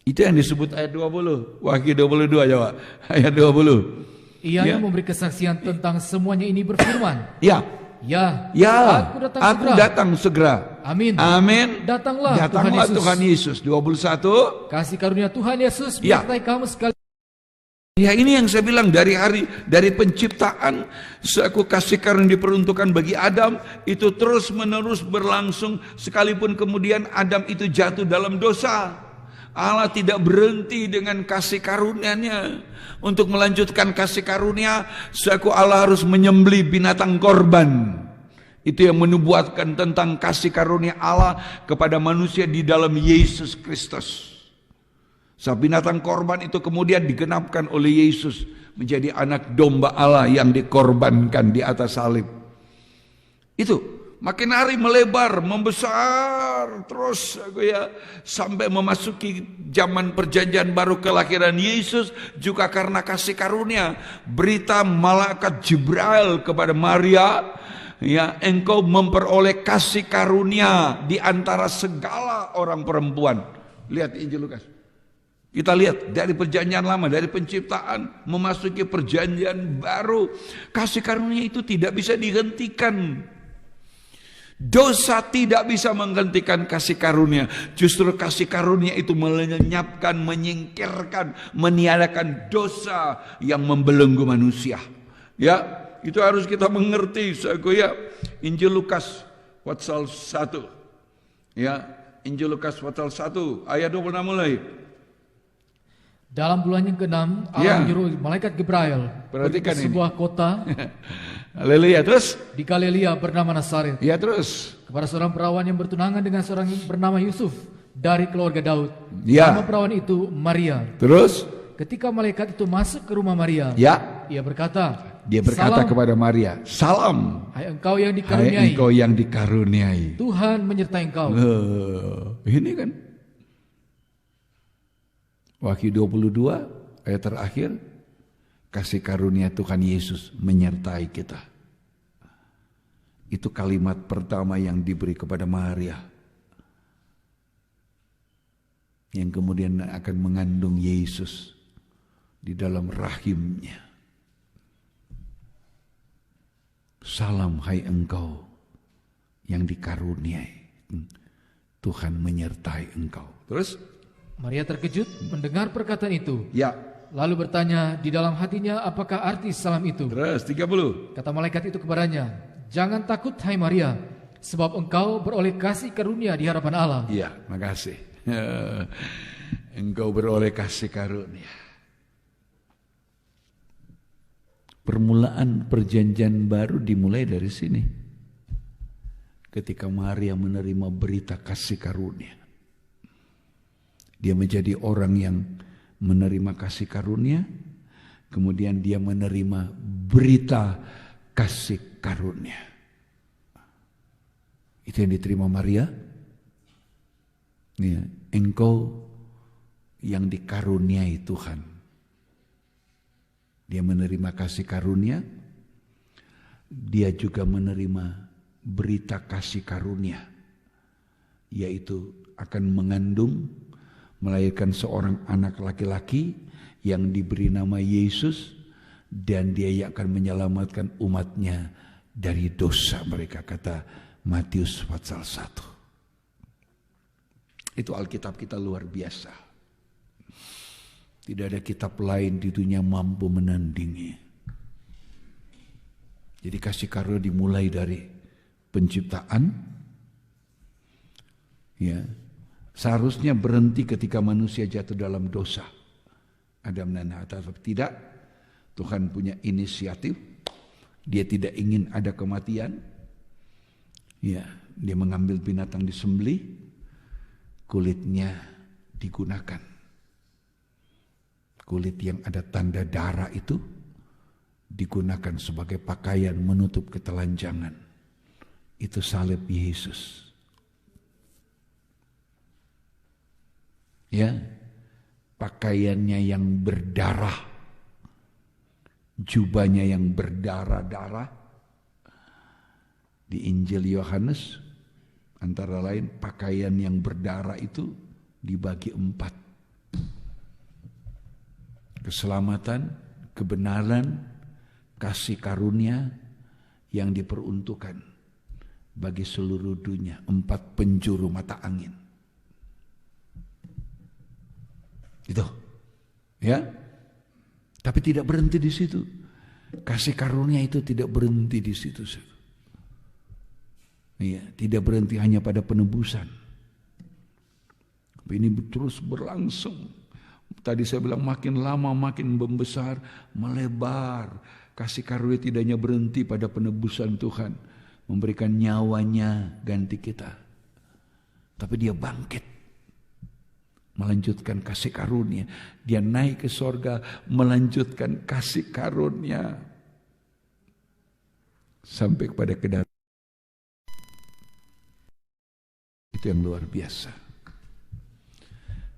Itu yang disebut ayat 20. Wahyu 22 jawab. Ayat 20. Ia yang memberi kesaksian tentang semuanya ini berfirman. Ya. Ya, aku datang segera. Amin. Amin. Datanglah Tuhan Yesus. 21. Kasih karunia Tuhan Yesus menyertai kamu sekali. Ya, ini yang saya bilang dari penciptaan, seaku kasih karunia diperuntukkan bagi Adam itu terus menerus berlangsung sekalipun kemudian Adam itu jatuh dalam dosa. Allah tidak berhenti dengan kasih karunia-Nya. Untuk melanjutkan kasih karunia, seaku Allah harus menyembelih binatang korban. Itu yang menubuatkan tentang kasih karunia Allah kepada manusia di dalam Yesus Kristus. Sebab binatang korban itu kemudian digenapkan oleh Yesus menjadi anak domba Allah yang dikorbankan di atas salib. Itu makin hari melebar, membesar terus sampai memasuki zaman perjanjian baru kelahiran Yesus juga karena kasih karunia. Berita malaikat Jibril kepada Maria, ya, engkau memperoleh kasih karunia di antara segala orang perempuan. Lihat Injil Lukas. Kita lihat dari perjanjian lama, dari penciptaan memasuki perjanjian baru, kasih karunia itu tidak bisa dihentikan. Dosa tidak bisa menghentikan kasih karunia. Justru kasih karunia itu melenyapkan, menyingkirkan, meniadakan dosa yang membelenggu manusia. Ya, itu harus kita mengerti. Ya, Injil Lukas pasal 1. Ya, Injil Lukas pasal 1 ayat 26 mulai. Dalam bulan yang ke-6 Allah menyuruh malaikat Gabriel pergi ke sebuah kota Haleluya. Terus di Galilea bernama Nazaret. Ya, terus kepada seorang perawan yang bertunangan dengan seorang bernama Yusuf dari keluarga Daud. Ya. Nama perawan itu Maria. Terus ketika malaikat itu masuk ke rumah Maria, dia berkata kepada Maria, "Salam, hai engkau yang dikaruniai. Hai engkau yang dikaruniai. Tuhan menyertai engkau." Ini kan Wahyu 22 ayat terakhir, kasih karunia Tuhan Yesus menyertai kita. Itu kalimat pertama yang diberi kepada Maria, yang kemudian akan mengandung Yesus di dalam rahimnya. Salam hai engkau yang dikaruniai, Tuhan menyertai engkau. Terus Maria terkejut mendengar perkataan itu. Ya. Lalu bertanya di dalam hatinya, apakah arti salam itu? Terus 30. Kata malaikat itu kepadanya, jangan takut hai Maria, sebab engkau beroleh kasih karunia di hadapan Allah. Iya, makasih. Engkau beroleh kasih karunia. Permulaan perjanjian baru dimulai dari sini. Ketika Maria menerima berita kasih karunia. Dia menjadi orang yang menerima kasih karunia, kemudian dia menerima berita kasih karunia. Itu yang diterima Maria. Ya, engkau yang dikaruniai Tuhan. Dia menerima kasih karunia, dia juga menerima berita kasih karunia, yaitu akan mengandung, melahirkan seorang anak laki-laki yang diberi nama Yesus, dan dia yang akan menyelamatkan umatnya dari dosa mereka, kata Matius pasal 1. Itu Alkitab kita luar biasa. Tidak ada kitab lain di dunia mampu menandingi. Jadi kasih karunia dimulai dari penciptaan. Ya. Seharusnya berhenti ketika manusia jatuh dalam dosa. Adam dan Hawa, tapi tidak. Tuhan punya inisiatif. Dia tidak ingin ada kematian. Ya, dia mengambil binatang disembelih, kulitnya digunakan. Kulit yang ada tanda darah itu digunakan sebagai pakaian menutup ketelanjangan. Itu salib Yesus. Ya, pakaiannya yang berdarah, jubahnya yang berdarah-darah. Di Injil Yohanes antara lain pakaian yang berdarah itu dibagi 4. Keselamatan, kebenaran, kasih karunia yang diperuntukkan bagi seluruh dunia, 4 penjuru mata angin. Itu. Ya. Tapi tidak berhenti di situ. Kasih karunia itu tidak berhenti di situ. Iya, tidak berhenti hanya pada penebusan. Ini terus berlangsung. Tadi saya bilang makin lama makin membesar, melebar. Kasih karunia tidak hanya berhenti pada penebusan Tuhan, memberikan nyawanya ganti kita. Tapi dia bangkit, melanjutkan kasih karunia. Dia naik ke sorga, melanjutkan kasih karunia sampai kepada kedatangan. Itu yang luar biasa.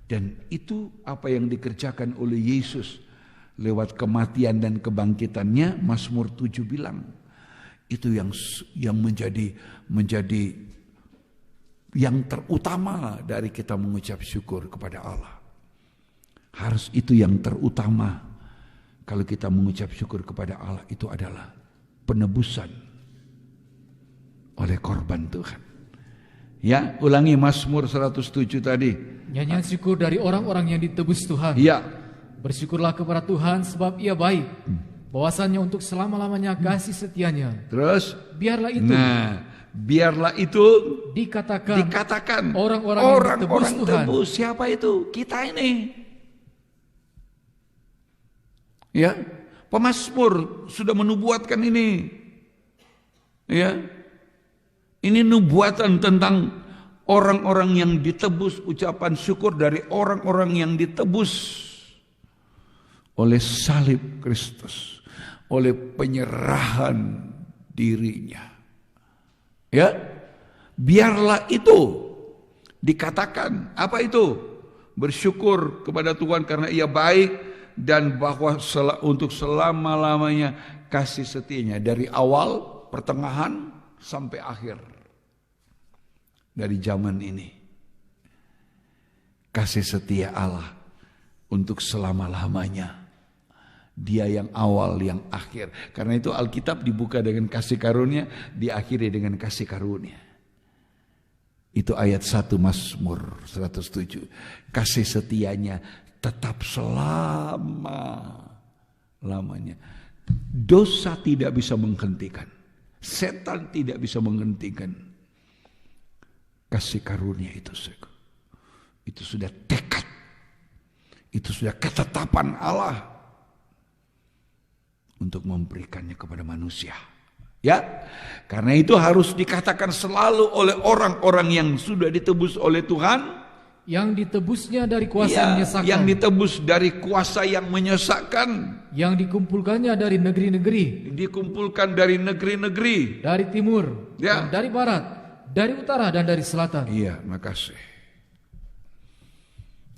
Dan itu apa yang dikerjakan oleh Yesus lewat kematian dan kebangkitannya. Mazmur 7 bilang itu yang menjadi yang terutama dari kita mengucap syukur kepada Allah. Harus itu yang terutama kalau kita mengucap syukur kepada Allah, itu adalah penebusan oleh korban Tuhan. Ya, ulangi Mazmur 107 tadi. Nyanyian syukur dari orang-orang yang ditebus Tuhan. Ya. Bersyukurlah kepada Tuhan sebab Ia baik. Bahwasannya untuk selama-lamanya kasih setianya. Terus? Biarlah itu. Nah, biarlah itu dikatakan orang-orang yang ditebus Tuhan. Tebus. Siapa itu? Kita ini. Ya, pemazmur sudah menubuatkan ini. Ya. Ini nubuatan tentang orang-orang yang ditebus, ucapan syukur dari orang-orang yang ditebus oleh salib Kristus, oleh penyerahan dirinya. Ya, biarlah itu dikatakan. Apa itu? Bersyukur kepada Tuhan karena Ia baik dan bahwa untuk selama-lamanya kasih setianya dari awal, pertengahan sampai akhir dari zaman ini. Kasih setia Allah untuk selama-lamanya. Dia yang awal, yang akhir. Karena itu Alkitab dibuka dengan kasih karunia, diakhiri dengan kasih karunia. Itu ayat 1 Mazmur 107. Kasih setianya tetap selama-lamanya. Dosa tidak bisa menghentikan. Setan tidak bisa menghentikan kasih karunia itu. Itu sudah tekad. Itu sudah ketetapan Allah untuk memberikannya kepada manusia. Ya, karena itu harus dikatakan selalu oleh orang-orang yang sudah ditebus oleh Tuhan. Yang ditebusnya dari kuasa yang menyesakkan. Yang ditebus dari kuasa yang menyesakkan. Yang dikumpulkannya dari negeri-negeri. Dikumpulkan dari negeri-negeri. Dari timur, dan dari barat, dari utara dan dari selatan. Iya, makasih.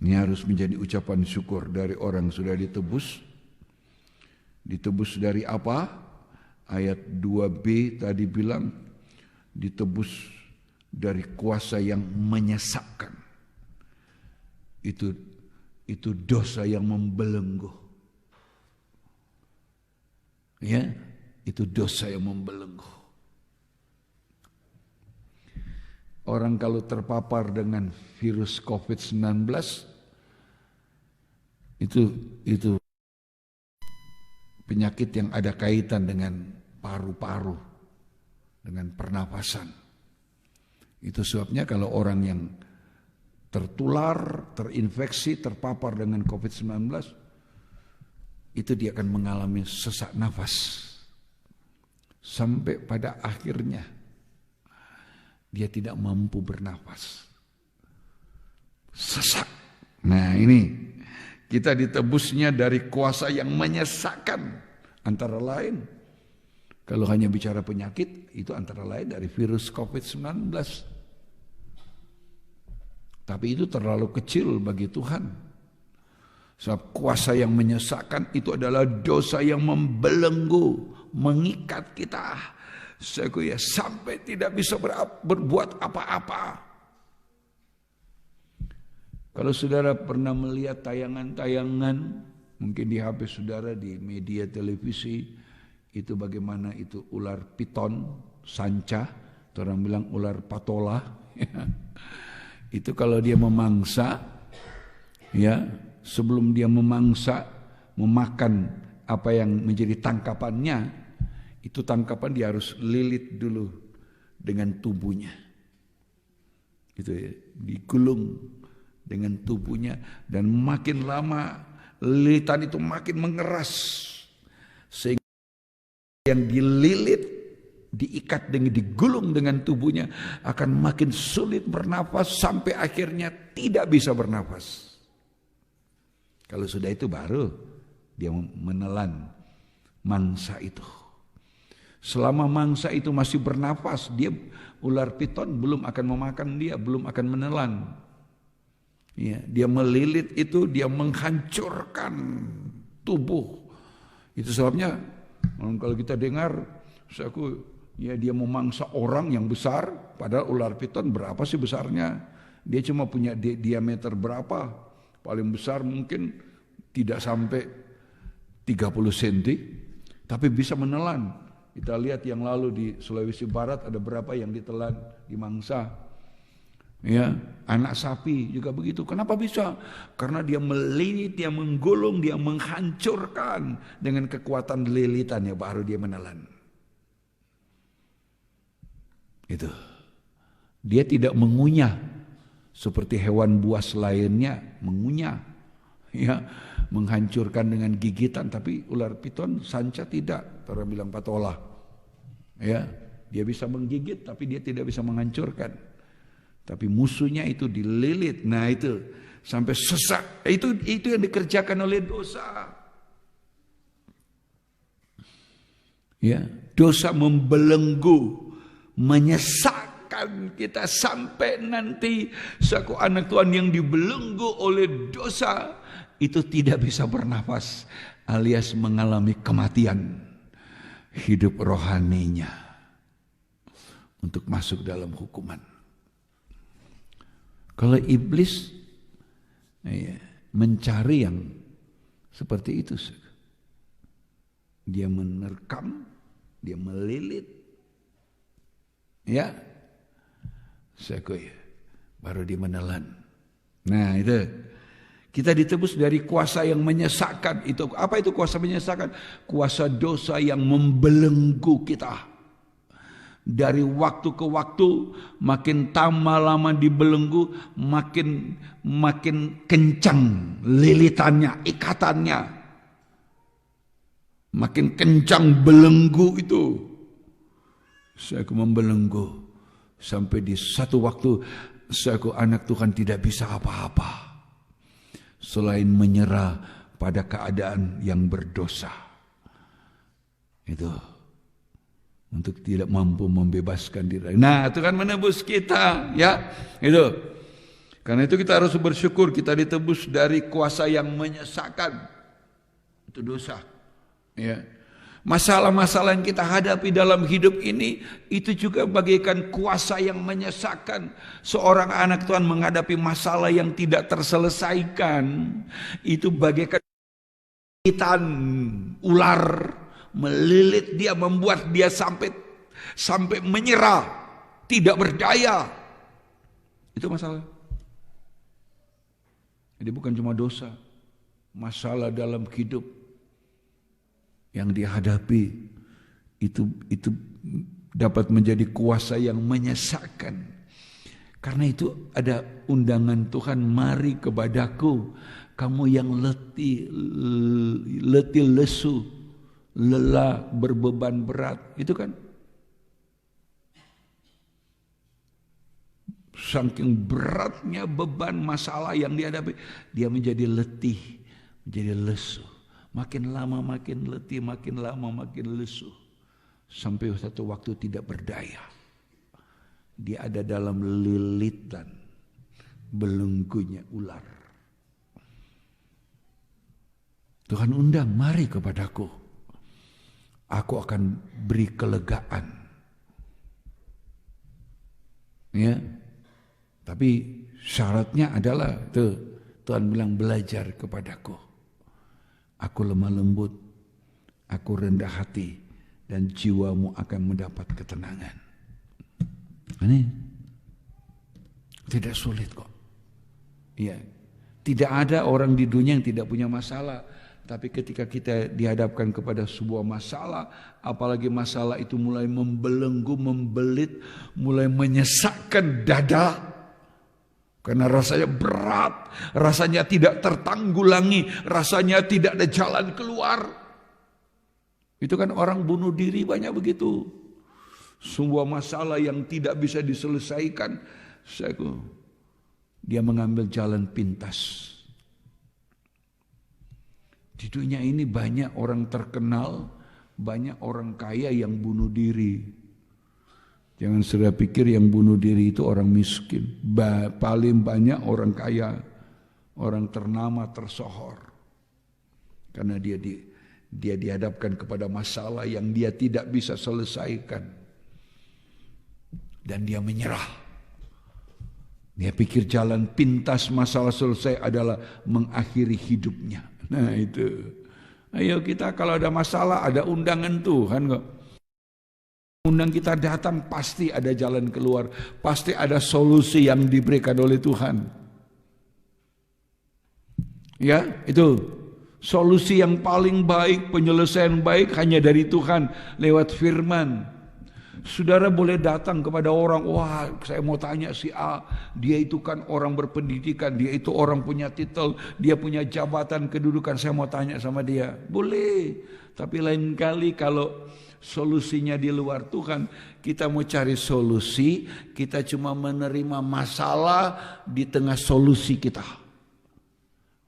Ini harus menjadi ucapan syukur dari orang sudah ditebus. Ditebus dari apa? Ayat 2b tadi bilang ditebus dari kuasa yang menyesakkan. Itu dosa yang membelenggu. Ya, itu dosa yang membelenggu. Orang kalau terpapar dengan virus COVID-19 itu penyakit yang ada kaitan dengan paru-paru, dengan pernapasan. Itu sebabnya kalau orang yang tertular, terinfeksi, terpapar dengan COVID-19, itu dia akan mengalami sesak nafas. Sampai pada akhirnya dia tidak mampu bernafas. Sesak. Nah ini, kita ditebusnya dari kuasa yang menyesakkan. Antara lain, kalau hanya bicara penyakit, itu antara lain dari virus COVID-19. Tapi itu terlalu kecil bagi Tuhan. Sebab kuasa yang menyesakkan itu adalah dosa yang membelenggu, mengikat kita. Sampai tidak bisa berbuat apa-apa. Kalau saudara pernah melihat tayangan-tayangan, mungkin di HP saudara, di media televisi, itu bagaimana itu ular piton, sanca, orang bilang ular patola. Itu kalau dia memangsa, ya, sebelum dia memangsa, memakan apa yang menjadi tangkapannya, itu tangkapan dia harus lilit dulu dengan tubuhnya. Itu ya, digulung dengan tubuhnya, dan makin lama lilitan itu makin mengeras, sehingga yang dililit, diikat dengan digulung dengan tubuhnya akan makin sulit bernafas sampai akhirnya tidak bisa bernafas. Kalau sudah itu baru dia menelan mangsa itu. Selama mangsa itu masih bernafas, dia ular piton belum akan memakan dia, belum akan menelan. Ya, dia melilit itu, dia menghancurkan tubuh. Itu sebabnya kalau kita dengar, ya dia memangsa orang yang besar, padahal ular piton berapa sih besarnya? Dia cuma punya diameter berapa? Paling besar mungkin tidak sampai 30 cm, tapi bisa menelan. Kita lihat yang lalu di Sulawesi Barat ada berapa yang ditelan, dimangsa. Ya, anak sapi juga begitu. Kenapa bisa? Karena dia melilit, dia menggulung, dia menghancurkan dengan kekuatan lilitannya, baru dia menelan. Itu. Dia tidak mengunyah seperti hewan buas lainnya mengunyah, ya, menghancurkan dengan gigitan. Tapi ular piton, sanca tidak. Orang bilang patola, ya, dia bisa menggigit, tapi dia tidak bisa menghancurkan. Tapi musuhnya itu dililit. Nah itu sampai sesak. Itu yang dikerjakan oleh dosa. Ya, dosa membelenggu, menyesakkan kita sampai nanti saku anak Tuhan yang dibelenggu oleh dosa itu tidak bisa bernafas, alias mengalami kematian hidup rohaninya untuk masuk dalam hukuman. Kalau iblis mencari yang seperti itu, dia menerkam, dia melilit, ya, baru dia menelan. Nah itu, kita ditebus dari kuasa yang menyesakkan. Itu apa itu kuasa menyesakkan? Kuasa dosa yang membelenggu kita. Dari waktu ke waktu, makin tambah lama dibelenggu, makin kencang lilitannya, ikatannya. Makin kencang belenggu itu. Saya membelenggu sampai di satu waktu saya anak Tuhan tidak bisa apa-apa selain menyerah pada keadaan yang berdosa. Itu. Untuk tidak mampu membebaskan diri. Nah, Tuhan menebus kita, ya. Itu. Karena itu kita harus bersyukur kita ditebus dari kuasa yang menyesakkan. Itu dosa. Ya. Masalah-masalah yang kita hadapi dalam hidup ini itu juga bagaikan kuasa yang menyesakkan. Seorang anak Tuhan menghadapi masalah yang tidak terselesaikan, itu bagaikan gigitan ular melilit dia, membuat dia sampai menyerah, tidak berdaya. Itu masalah. Jadi bukan cuma dosa, masalah dalam hidup yang dihadapi itu dapat menjadi kuasa yang menyesakkan. Karena itu ada undangan Tuhan, mari kepadaku kamu yang letih lesu, lelah, berbeban berat. Itu kan Saking beratnya beban masalah yang dihadapi, dia menjadi letih, menjadi lesu. Makin lama makin letih, makin lama makin lesu. Sampai satu waktu tidak berdaya. Dia ada dalam lilitan belenggunya ular. Tuhan undang, mari kepadaku. Aku akan beri kelegaan. Ya. Tapi syaratnya adalah Tuhan bilang belajar kepadaku. Aku lemah lembut, aku rendah hati, dan jiwamu akan mendapat ketenangan. Ini tidak sulit kok. Ya, tidak ada orang di dunia yang tidak punya masalah. Tapi ketika kita dihadapkan kepada sebuah masalah, apalagi masalah itu mulai membelenggu, membelit, mulai menyesakkan dada, karena rasanya berat, rasanya tidak tertanggulangi, rasanya tidak ada jalan keluar. Itu kan orang bunuh diri banyak begitu. Sebuah masalah yang tidak bisa diselesaikan, dia mengambil jalan pintas. Di dunia ini banyak orang terkenal, banyak orang kaya yang bunuh diri. Jangan saudara pikir yang bunuh diri itu orang miskin. Paling banyak orang kaya, orang ternama, tersohor. Karena dia dihadapkan kepada masalah yang dia tidak bisa selesaikan. Dan dia menyerah. Dia pikir jalan pintas masalah selesai adalah mengakhiri hidupnya. Nah itu. Ayo kita kalau ada masalah, ada undangan Tuhan kok. Undang kita datang, pasti ada jalan keluar. Pasti ada solusi yang diberikan oleh Tuhan. Ya, itu. Solusi yang paling baik, penyelesaian baik hanya dari Tuhan lewat firman. Saudara boleh datang kepada orang, wah saya mau tanya si A, dia itu kan orang berpendidikan, dia itu orang punya titel, dia punya jabatan, kedudukan, saya mau tanya sama dia. Boleh, tapi lain kali kalau solusinya di luar Tuhan, kita mau cari solusi, kita cuma menerima masalah di tengah solusi kita.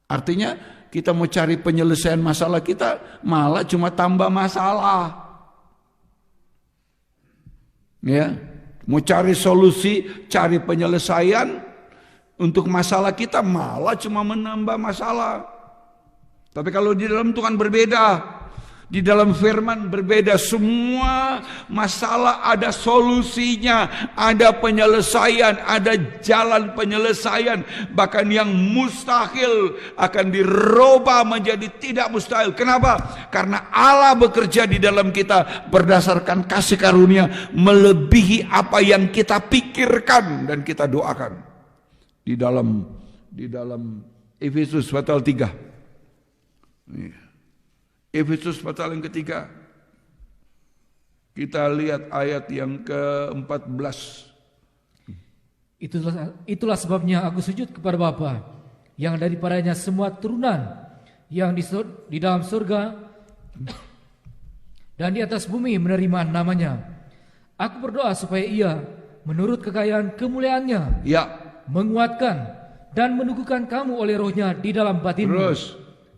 Artinya kita mau cari penyelesaian masalah kita, malah cuma tambah masalah. Ya, mau cari solusi, cari penyelesaian untuk masalah kita, malah cuma menambah masalah. Tapi kalau di dalam Tuhan berbeda. Di dalam firman berbeda, semua masalah ada solusinya, ada penyelesaian, ada jalan penyelesaian. Bahkan yang mustahil akan dirubah menjadi tidak mustahil. Kenapa? Karena Allah bekerja di dalam kita berdasarkan kasih karunia melebihi apa yang kita pikirkan dan kita doakan. Di dalam Efesus pasal 3. Efesus pasal yang ketiga, kita lihat ayat yang ke-14. Itulah sebabnya aku sujud kepada Bapa, yang daripadanya semua turunan yang di dalam surga dan di atas bumi menerima namanya. Aku berdoa supaya ia menurut kekayaan kemuliaannya menguatkan dan meneguhkan kamu oleh rohnya di dalam batinmu.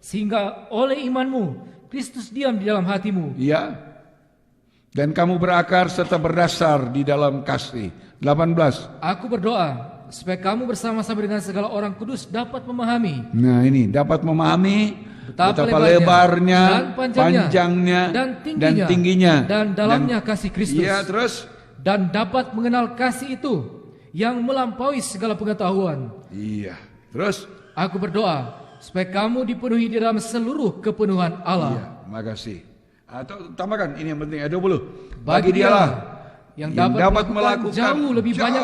Sehingga oleh imanmu Kristus diam di dalam hatimu. Ya. Dan kamu berakar serta berdasar di dalam kasih. 18. Aku berdoa supaya kamu bersama-sama dengan segala orang kudus dapat memahami. Nah ini, dapat memahami betapa lebarnya, panjangnya, dan tingginya, dan dalamnya kasih Kristus. Ya, terus. Dan dapat mengenal kasih itu yang melampaui segala pengetahuan. Iya. Terus. Aku berdoa supaya kamu dipenuhi di dalam seluruh kepenuhan Allah. Iya, makasih. Atau tambahkan ini yang penting, 20. Bagi dialah yang dapat melakukan jauh lebih banyak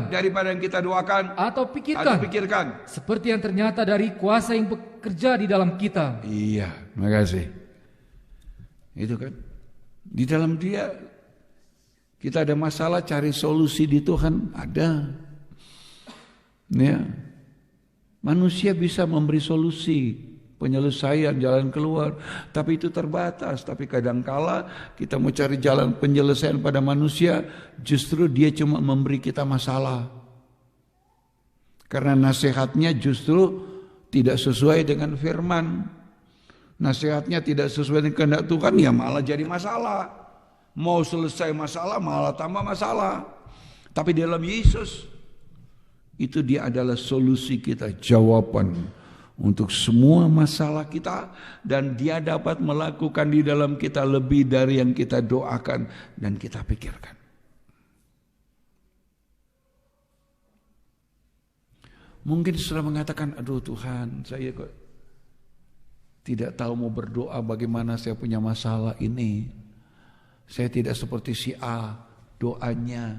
daripada yang kita doakan, atau pikirkan, seperti yang ternyata dari kuasa yang bekerja di dalam kita. Iya, makasih. Itu kan, di dalam Dia kita ada masalah, cari solusi di Tuhan ada. Ya. Manusia bisa memberi solusi penyelesaian, jalan keluar. Tapi itu terbatas. Tapi kadangkala kita mau cari jalan penyelesaian pada manusia, justru dia cuma memberi kita masalah. Karena nasihatnya justru tidak sesuai dengan firman. Nasihatnya tidak sesuai dengan kehendak Tuhan, ya malah jadi masalah. Mau selesai masalah malah tambah masalah. Tapi dalam Yesus, itu dia adalah solusi kita, jawaban untuk semua masalah kita. Dan dia dapat melakukan di dalam kita lebih dari yang kita doakan dan kita pikirkan. Mungkin sudah mengatakan, aduh Tuhan, saya kok tidak tahu mau berdoa bagaimana, saya punya masalah ini. Saya tidak seperti si A, doanya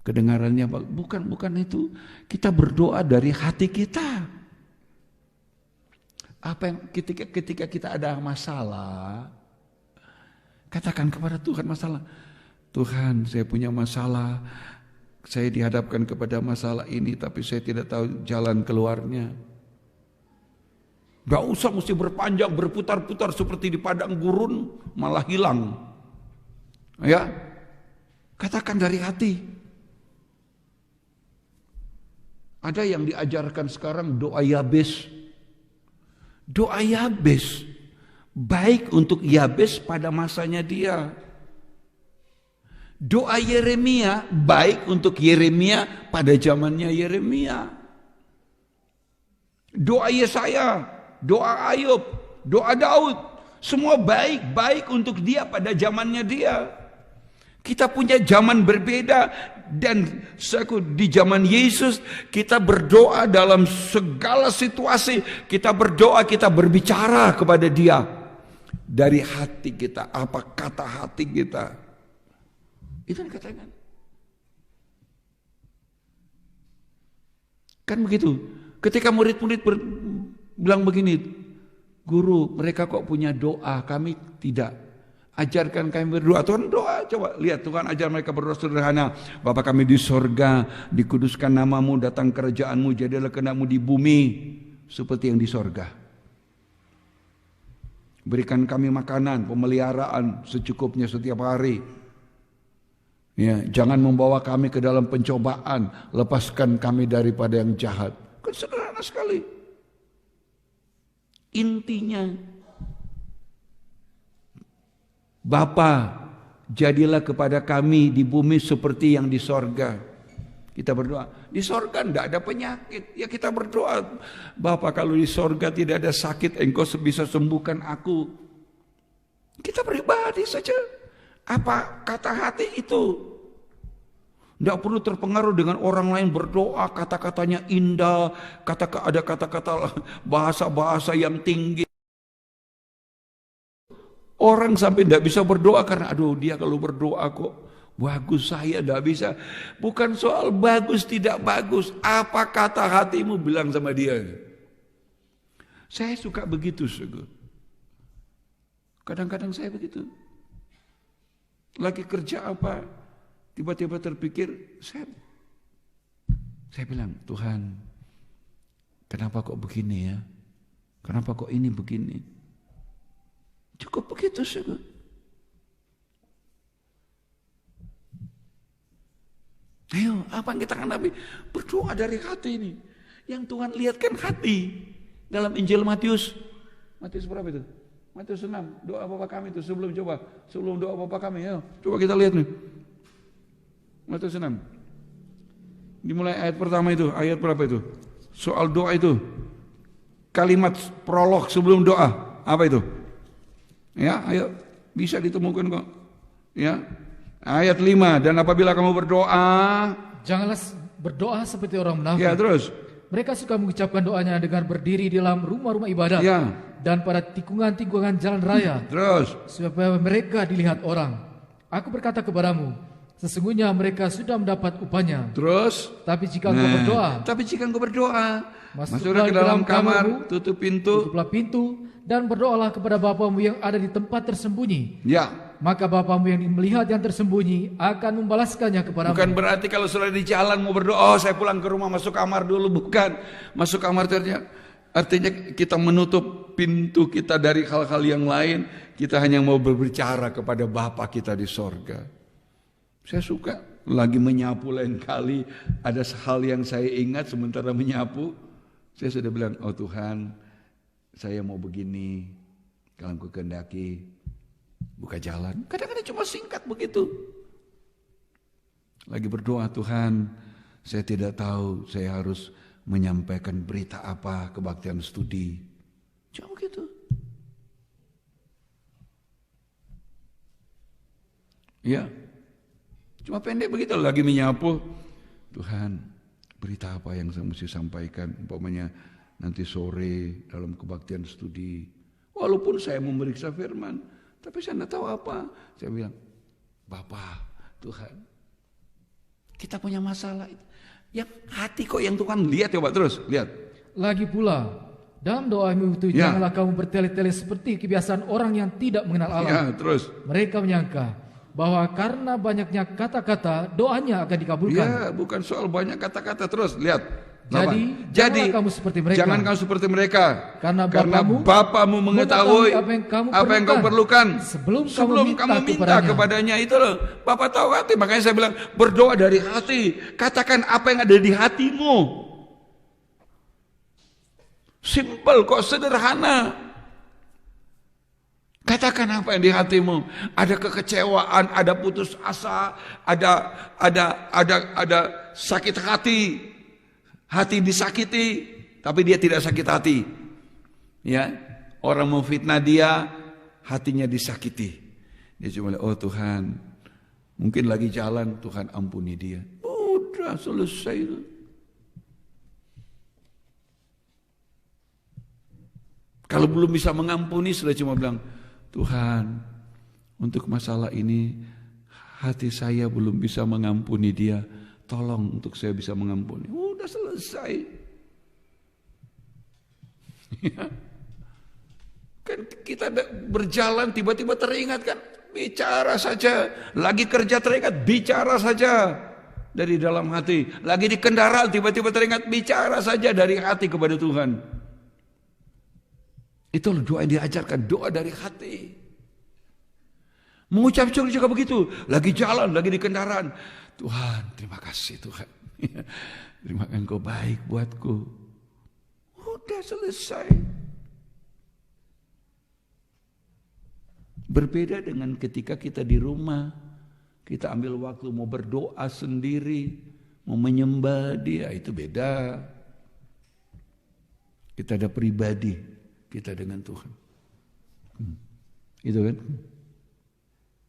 kedengarannya bukan itu. Kita berdoa dari hati kita. Apa yang ketika kita ada masalah, katakan kepada Tuhan masalah. Tuhan, saya punya masalah. Saya dihadapkan kepada masalah ini, tapi saya tidak tahu jalan keluarnya. Gak usah mesti berpanjang, berputar-putar seperti di padang gurun, malah hilang. Ya, katakan dari hati. Ada yang diajarkan sekarang doa Yabes. Doa Yabes baik untuk Yabes pada masanya dia. Doa Yeremia baik untuk Yeremia pada zamannya Yeremia. Doa Yesaya, doa Ayub, doa Daud, semua baik untuk dia pada zamannya dia. Kita punya zaman berbeda, dan di zaman Yesus kita berdoa dalam segala situasi. Kita berdoa, kita berbicara kepada dia dari hati kita, apa kata hati kita. Itu yang dikatakan. Kan begitu. Ketika murid-murid bilang begini, guru, mereka kok punya doa, kami tidak. Ajarkan kami berdoa. Tuhan doa, coba lihat Tuhan ajar mereka berdoa sederhana. Bapa kami di sorga, dikuduskan namamu, datang kerajaanmu, jadilah kehendakmu di bumi seperti yang di sorga. Berikan kami makanan, pemeliharaan secukupnya setiap hari. Ya, jangan membawa kami ke dalam pencobaan, lepaskan kami daripada yang jahat. Kan sederhana sekali. Intinya, Bapa, jadilah kepada kami di bumi seperti yang di sorga. Kita berdoa, di sorga tidak ada penyakit. Ya kita berdoa, Bapa, kalau di sorga tidak ada sakit, Engkau bisa sembuhkan aku. Kita pribadi saja. Apa kata hati itu? Tidak perlu terpengaruh dengan orang lain berdoa, kata-katanya indah, ada kata-kata bahasa-bahasa yang tinggi. Orang sampai tidak bisa berdoa karena aduh dia kalau berdoa kok bagus, saya tidak bisa. Bukan soal bagus tidak bagus, apa kata hatimu bilang sama dia. Saya suka begitu, kadang-kadang saya begitu. Lagi kerja apa, tiba-tiba terpikir, saya bilang, Tuhan, kenapa kok begini ya? Kenapa kok ini begini? Cukup begitu, saudara. Ayo, apa yang kita hadapi? Berdoa dari hati ini. Yang Tuhan lihatkan hati. Dalam Injil Matius berapa itu? Matius 6, doa Bapa kami itu sebelum doa Bapa kami. Ayo, coba kita lihat nih. Matius 6. Dimulai ayat pertama itu, ayat berapa itu? Soal doa itu. Kalimat prolog sebelum doa, apa itu? Ya, ayo, bisa ditemukan kok. Ya. Ayat 5, dan apabila kamu berdoa, janganlah berdoa seperti orang munafik. Ya, terus. Mereka suka mengucapkan doanya dengan berdiri di dalam rumah-rumah ibadat, ya, dan pada tikungan-tikungan jalan raya, terus, supaya mereka dilihat orang. Aku berkata kepadamu, sesungguhnya mereka sudah mendapat upahnya. Terus, tapi jika engkau berdoa, masuklah ke dalam kamar, tutuplah pintu, dan berdoalah kepada Bapamu yang ada di tempat tersembunyi. Ya. Maka Bapamu yang melihat yang tersembunyi akan membalaskannya kepadamu. Bukan berarti kalau sudah di jalan mau berdoa, oh saya pulang ke rumah masuk kamar dulu, bukan. Masuk kamar ternyata Artinya kita menutup pintu kita dari hal-hal yang lain. Kita hanya mau berbicara kepada Bapa kita di sorga. Saya suka lagi menyapu lain kali. Ada hal yang saya ingat sementara menyapu. Saya sudah bilang, oh Tuhan, saya mau begini. Kalau Engkau kehendaki, buka jalan. Kadang-kadang cuma singkat begitu. Lagi berdoa, Tuhan, saya tidak tahu saya harus menyampaikan berita apa kebaktian studi. Cuma begitu. Ya, cuma pendek begitu. Lagi menyapu, Tuhan, berita apa yang saya mesti sampaikan? Umpamanya nanti sore dalam kebaktian studi. Walaupun saya memeriksa firman, tapi saya tidak tahu apa. Saya bilang, Bapa, Tuhan, kita punya masalah. Yang hati kok yang Tuhan lihat, coba terus lihat. Lagi pula, dalam doamu itu janganlah kamu bertele-tele seperti kebiasaan orang yang tidak mengenal Allah. Ya, terus. Mereka menyangka bahwa karena banyaknya kata-kata doanya akan dikabulkan. Ya, bukan soal banyak kata-kata. Terus lihat. Jadi janganlah kamu seperti mereka. Jangan kamu seperti mereka. Karena Bapamu mengetahui apa yang kamu perlukan sebelum kamu minta kepadanya. Itu loh. Bapak tahu hati. Makanya saya bilang berdoa dari hati. Katakan apa yang ada di hatimu. Simple kok, sederhana. Katakan apa yang di hatimu. Ada kekecewaan, ada putus asa, ada sakit hati. Hati disakiti, tapi dia tidak sakit hati. Ya, orang mau fitnah dia, hatinya disakiti. Dia cuma, oh Tuhan, mungkin lagi jalan, Tuhan ampuni dia. Udah selesai itu. Kalau belum bisa mengampuni, sudah cuma bilang, Tuhan, untuk masalah ini, hati saya belum bisa mengampuni dia. Tolong untuk saya bisa mengampuni. Udah selesai. Kan kita berjalan tiba-tiba teringat kan. Bicara saja. Lagi kerja teringat. Bicara saja. Dari dalam hati. Lagi di kendaraan tiba-tiba teringat. Bicara saja dari hati kepada Tuhan. Itu doa yang diajarkan. Doa dari hati. Mengucap syukur juga begitu. Lagi jalan, lagi di kendaraan. Tuhan, terima kasih Tuhan. Terima kasih Engkau baik buatku. Udah selesai. Berbeda dengan ketika kita di rumah. Kita ambil waktu mau berdoa sendiri. Mau menyembah dia. Itu beda. Kita ada pribadi. Kita dengan Tuhan. Itu kan.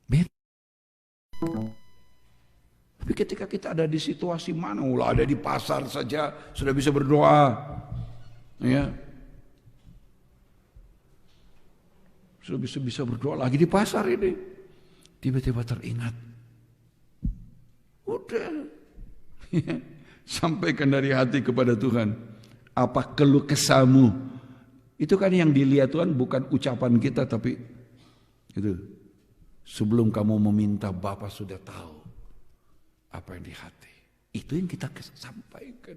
Beda. Tapi ketika kita ada di situasi mana, ada di pasar saja sudah bisa berdoa, ya, sudah bisa berdoa lagi di pasar ini, tiba-tiba teringat, udah, sampaikan dari hati kepada Tuhan, apa keluh kesahmu, itu kan yang dilihat Tuhan bukan ucapan kita tapi itu, sebelum kamu meminta Bapa sudah tahu. Apa yang di hati. Itu yang kita sampaikan.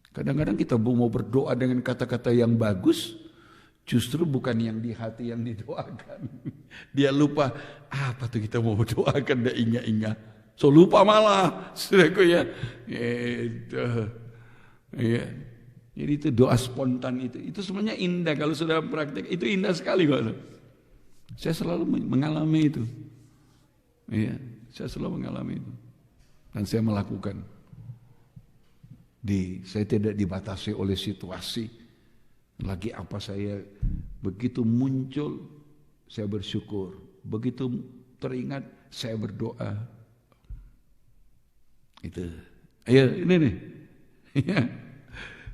Kadang-kadang kita mau berdoa dengan kata-kata yang bagus. Justru bukan yang di hati yang didoakan. Dia lupa. Apa tuh kita mau berdoakan. Dia ingat-ingat. So lupa malah. Saudaraku ya. Gitu. Ya. Jadi itu doa spontan itu. Itu sebenarnya indah. Kalau sudah praktek. Itu indah sekali kok. Saya selalu mengalami itu. Iya, saya selalu mengalami itu. Dan saya melakukan. Saya tidak dibatasi oleh situasi. Lagi apa saya begitu muncul, saya bersyukur. Begitu teringat, saya berdoa. Itu. Ayo, ini nih.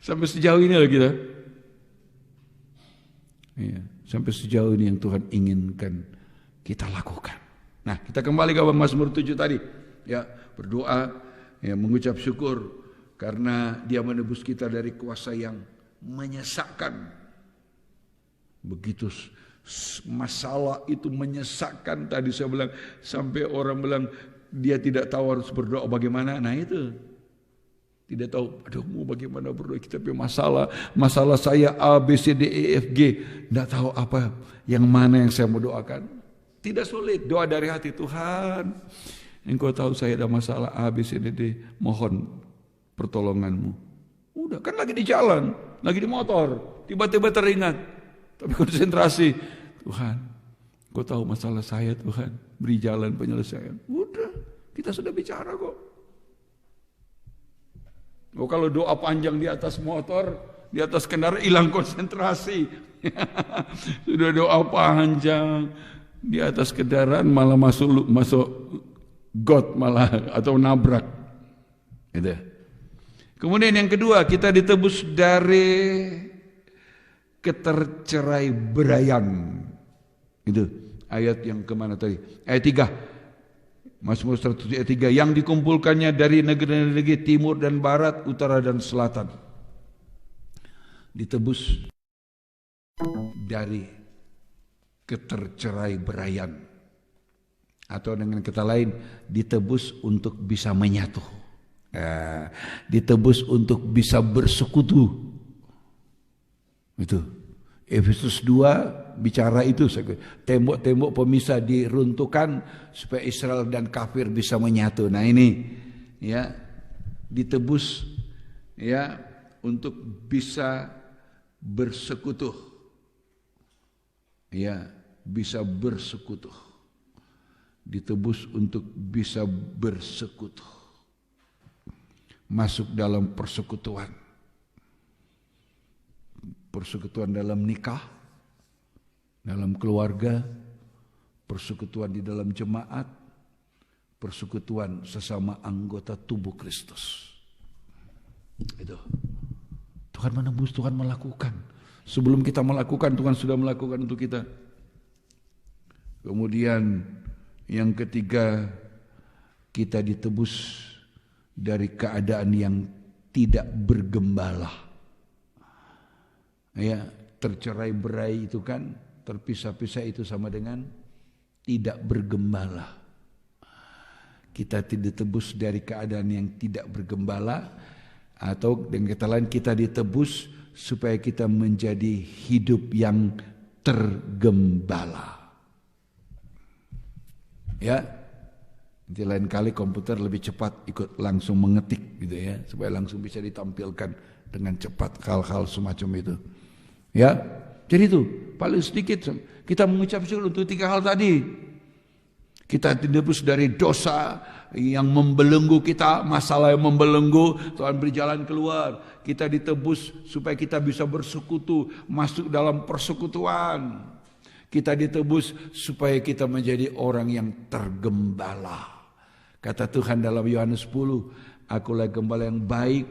Sampai sejauh ini lah kita. Iya, sampai sejauh ini yang Tuhan inginkan kita lakukan. Nah, kita kembali ke Mazmur 7 tadi. Ya, berdoa, ya, mengucap syukur karena Dia menebus kita dari kuasa yang menyesakkan. Begitu masalah itu menyesakkan, tadi saya bilang sampai orang bilang dia tidak tahu harus berdoa bagaimana. Nah, itu Tidak tahu, aduh mau bagaimana berdoa, kita punya masalah saya A, B, C, D, E, F, G. Tidak tahu apa, yang mana yang saya mau doakan. Tidak sulit, doa dari hati. Tuhan, Engkau tahu saya ada masalah A, B, C, D, D. Mohon pertolonganmu. Udah, kan lagi di jalan, lagi di motor. Tiba-tiba teringat, tapi konsentrasi. Tuhan, Engkau tahu masalah saya Tuhan. Beri jalan penyelesaian. Udah, kita sudah bicara kok. Oh, kalau doa panjang di atas motor, di atas kendaraan, hilang konsentrasi. Sudah doa panjang di atas kendaraan malah masuk got malah atau nabrak. Gitu. Kemudian yang kedua, kita ditebus dari keterceraiberaian. Itu ayat yang kemana tadi? Ayat 3. Mazmur 100 ayat 3, yang dikumpulkannya dari negeri-negeri timur dan barat, utara dan selatan. Ditebus dari keterceraiberaian. Atau dengan kata lain, ditebus untuk bisa menyatu. Ditebus untuk bisa bersekutu. Itu. Efesus 2 bicara itu, tembok-tembok pemisah diruntuhkan supaya Israel dan kafir bisa menyatu. Nah ini ya, ditebus ya untuk bisa bersekutu. Ya, bisa bersekutu. Ditebus untuk bisa bersekutu. Masuk dalam persekutuan. Persekutuan dalam nikah, dalam keluarga, persekutuan di dalam jemaat, persekutuan sesama anggota tubuh Kristus. Itu. Tuhan menembus, Tuhan melakukan. Sebelum kita melakukan, Tuhan sudah melakukan untuk kita. Kemudian yang ketiga, kita ditebus dari keadaan yang tidak bergembala. Ya, tercerai-berai itu kan, terpisah-pisah itu sama dengan tidak bergembala. Kita tidak ditebus dari keadaan yang tidak bergembala, atau dengan kata lain kita ditebus supaya kita menjadi hidup yang tergembala. Ya, nanti lain kali komputer lebih cepat ikut langsung mengetik gitu ya, supaya langsung bisa ditampilkan dengan cepat hal-hal semacam itu. Ya, jadi itu paling sedikit kita mengucap syukur untuk 3 hal tadi. Kita ditebus dari dosa yang membelenggu kita, masalah yang membelenggu, Tuhan berjalan keluar. Kita ditebus supaya kita bisa bersekutu, masuk dalam persekutuan. Kita ditebus supaya kita menjadi orang yang tergembala. Kata Tuhan dalam Yohanes 10, akulah gembala yang baik.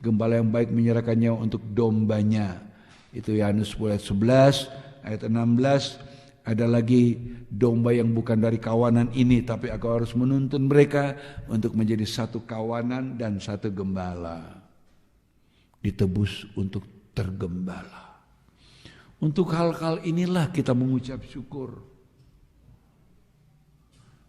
Gembala yang baik menyerahkan nyawa untuk dombanya. Itu Yohanes 10 ayat 11, ayat 16. Ada lagi domba yang bukan dari kawanan ini, tapi aku harus menuntun mereka untuk menjadi satu kawanan dan satu gembala. Ditebus untuk tergembala. Untuk hal-hal inilah kita mengucap syukur.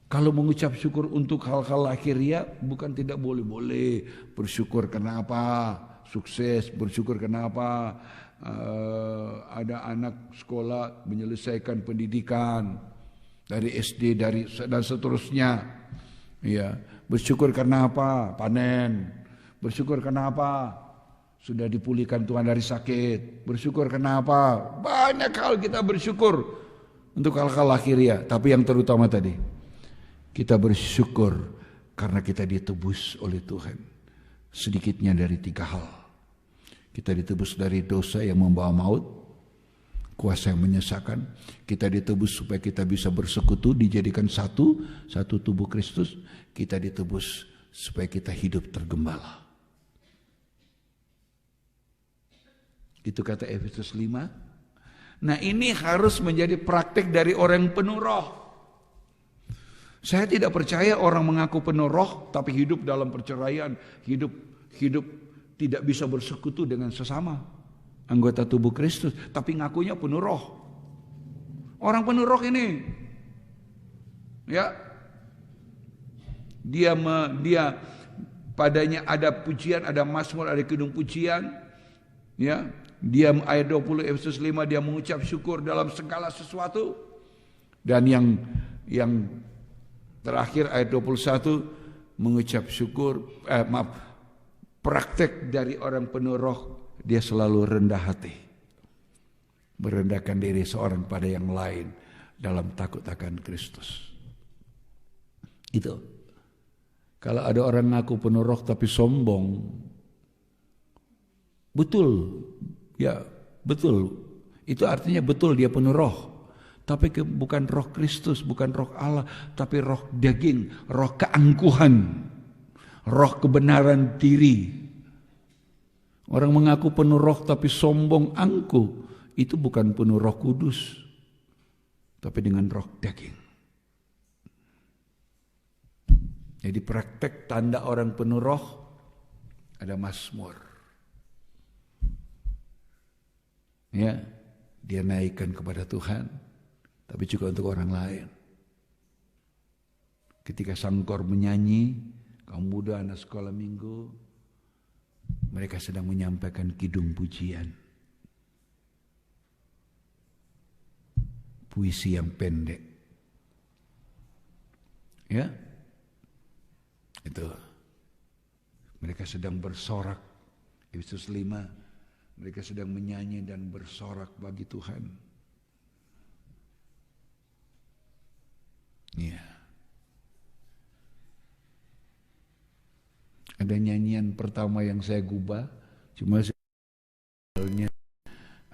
Kalau mengucap syukur untuk hal-hal lahiriah, bukan tidak boleh bersyukur kenapa sukses, bersyukur kenapa ada anak sekolah menyelesaikan pendidikan dari SD dan seterusnya. Ya, bersyukur karena apa? Panen. Bersyukur karena apa? Sudah dipulihkan Tuhan dari sakit. Bersyukur karena apa? Banyak hal kita bersyukur untuk hal-hal lahiriah. Tapi yang terutama tadi, kita bersyukur karena kita ditebus oleh Tuhan. Sedikitnya dari 3 hal. Kita ditebus dari dosa yang membawa maut, kuasa yang menyesakan. Kita ditebus supaya kita bisa bersekutu, dijadikan satu tubuh Kristus. Kita ditebus supaya kita hidup tergembala. Itu kata Efesus 5. Nah, ini harus menjadi praktik dari orang yang penuh roh. Saya tidak percaya orang mengaku penuh roh tapi hidup dalam perceraian, hidup tidak bisa bersekutu dengan sesama anggota tubuh Kristus, tapi ngakunya penuh roh. Orang penuh roh ini, ya, dia padanya ada pujian, ada mazmur, ada kidung pujian. Ya, dia ayat 20 Efesus 5 dia mengucap syukur dalam segala sesuatu. Dan yang terakhir ayat 21 mengucap syukur, praktek dari orang penuh roh, dia selalu rendah hati. Merendahkan diri seorang pada yang lain dalam takut akan Kristus. Itu. Kalau ada orang ngaku penuh roh tapi sombong, betul, ya betul. Itu artinya betul dia penuh roh. Tapi bukan roh Kristus, bukan roh Allah, tapi roh daging, roh keangkuhan, roh kebenaran diri. Orang mengaku penuh roh tapi sombong, angkuh, itu bukan penuh Roh Kudus, tapi dengan roh daging. Jadi praktek tanda orang penuh roh ada mazmur. Ya, dia naikkan kepada Tuhan, tapi juga untuk orang lain. Ketika sangkor menyanyi, kaum muda anak sekolah minggu, mereka sedang menyampaikan kidung pujian. Puisi yang pendek. Ya. Itu. Mereka sedang bersorak. Efesus 5. Mereka sedang menyanyi dan bersorak bagi Tuhan. Ya. Ada nyanyian pertama yang saya gubah. Cuma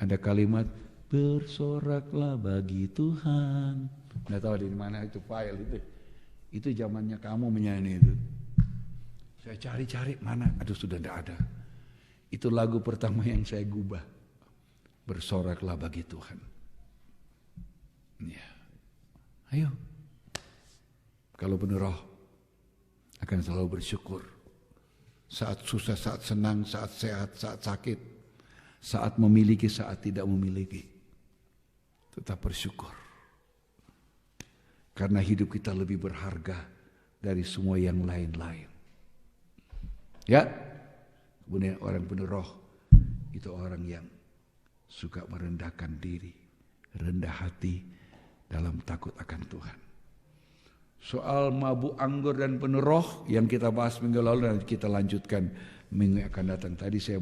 ada kalimat bersoraklah bagi Tuhan. Nggak tahu di mana itu file itu. Itu zamannya kamu menyanyi itu. Saya cari-cari mana, aduh sudah tidak ada. Itu lagu pertama yang saya gubah. Bersoraklah bagi Tuhan. Ya. Ayo. Kalau penuh roh akan selalu bersyukur. Saat susah, saat senang, saat sehat, saat sakit, saat memiliki, saat tidak memiliki. Tetap bersyukur. Karena hidup kita lebih berharga dari semua yang lain-lain. Ya, kemudian orang penuh roh itu orang yang suka merendahkan diri, rendah hati dalam takut akan Tuhan. Soal mabuk anggur dan penuh roh yang kita bahas minggu lalu dan kita lanjutkan minggu yang akan datang. Tadi saya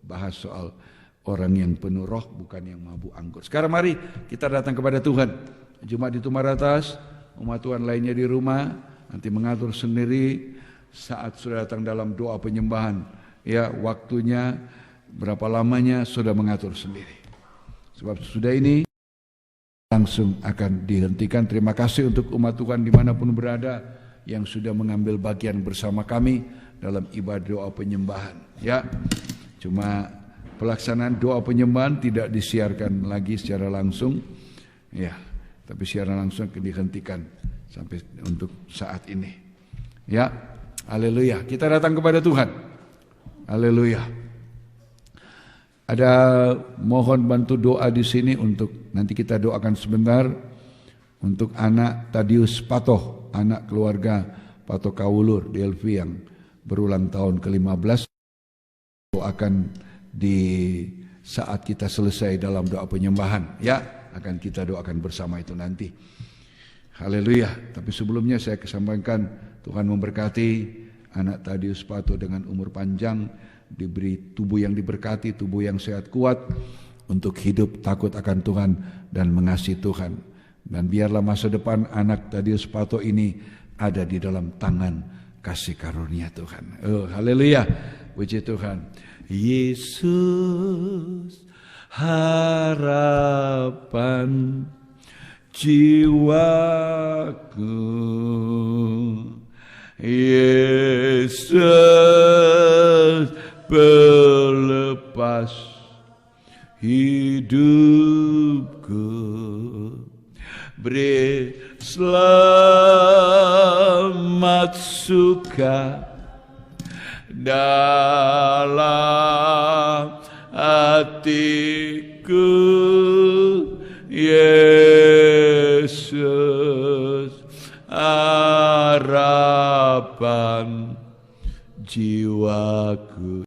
bahas soal orang yang penuh roh bukan yang mabuk anggur. Sekarang mari kita datang kepada Tuhan. Jumat di Tumaratas, umat Tuhan lainnya di rumah, nanti mengatur sendiri saat sudah datang dalam doa penyembahan. Ya, waktunya berapa lamanya sudah mengatur sendiri. Sebab sudah ini langsung akan dihentikan. Terima kasih untuk umat Tuhan dimanapun berada yang sudah mengambil bagian bersama kami dalam ibadah doa penyembahan. Ya, cuma pelaksanaan doa penyembahan tidak disiarkan lagi secara langsung. Ya, tapi siaran langsung dihentikan sampai untuk saat ini. Ya, haleluya. Kita datang kepada Tuhan. Haleluya. Ada mohon bantu doa di sini untuk nanti kita doakan sebentar untuk anak Tadius Patoh, anak keluarga Patoh Kawulur Delvi yang berulang tahun ke-15. Doakan di saat kita selesai dalam doa penyembahan, ya, akan kita doakan bersama itu nanti. Haleluya. Tapi sebelumnya saya sampaikan Tuhan memberkati anak Tadius Patoh dengan umur panjang, diberi tubuh yang diberkati, tubuh yang sehat kuat untuk hidup takut akan Tuhan dan mengasihi Tuhan. Dan biarlah masa depan anak Tadius Patoh ini ada di dalam tangan kasih karunia Tuhan. Oh, haleluya. Puji Tuhan. Yesus harapan jiwaku, Yesus pelepas hidupku, beri selamat suka dalam hatiku, Yesus harapan jiwaku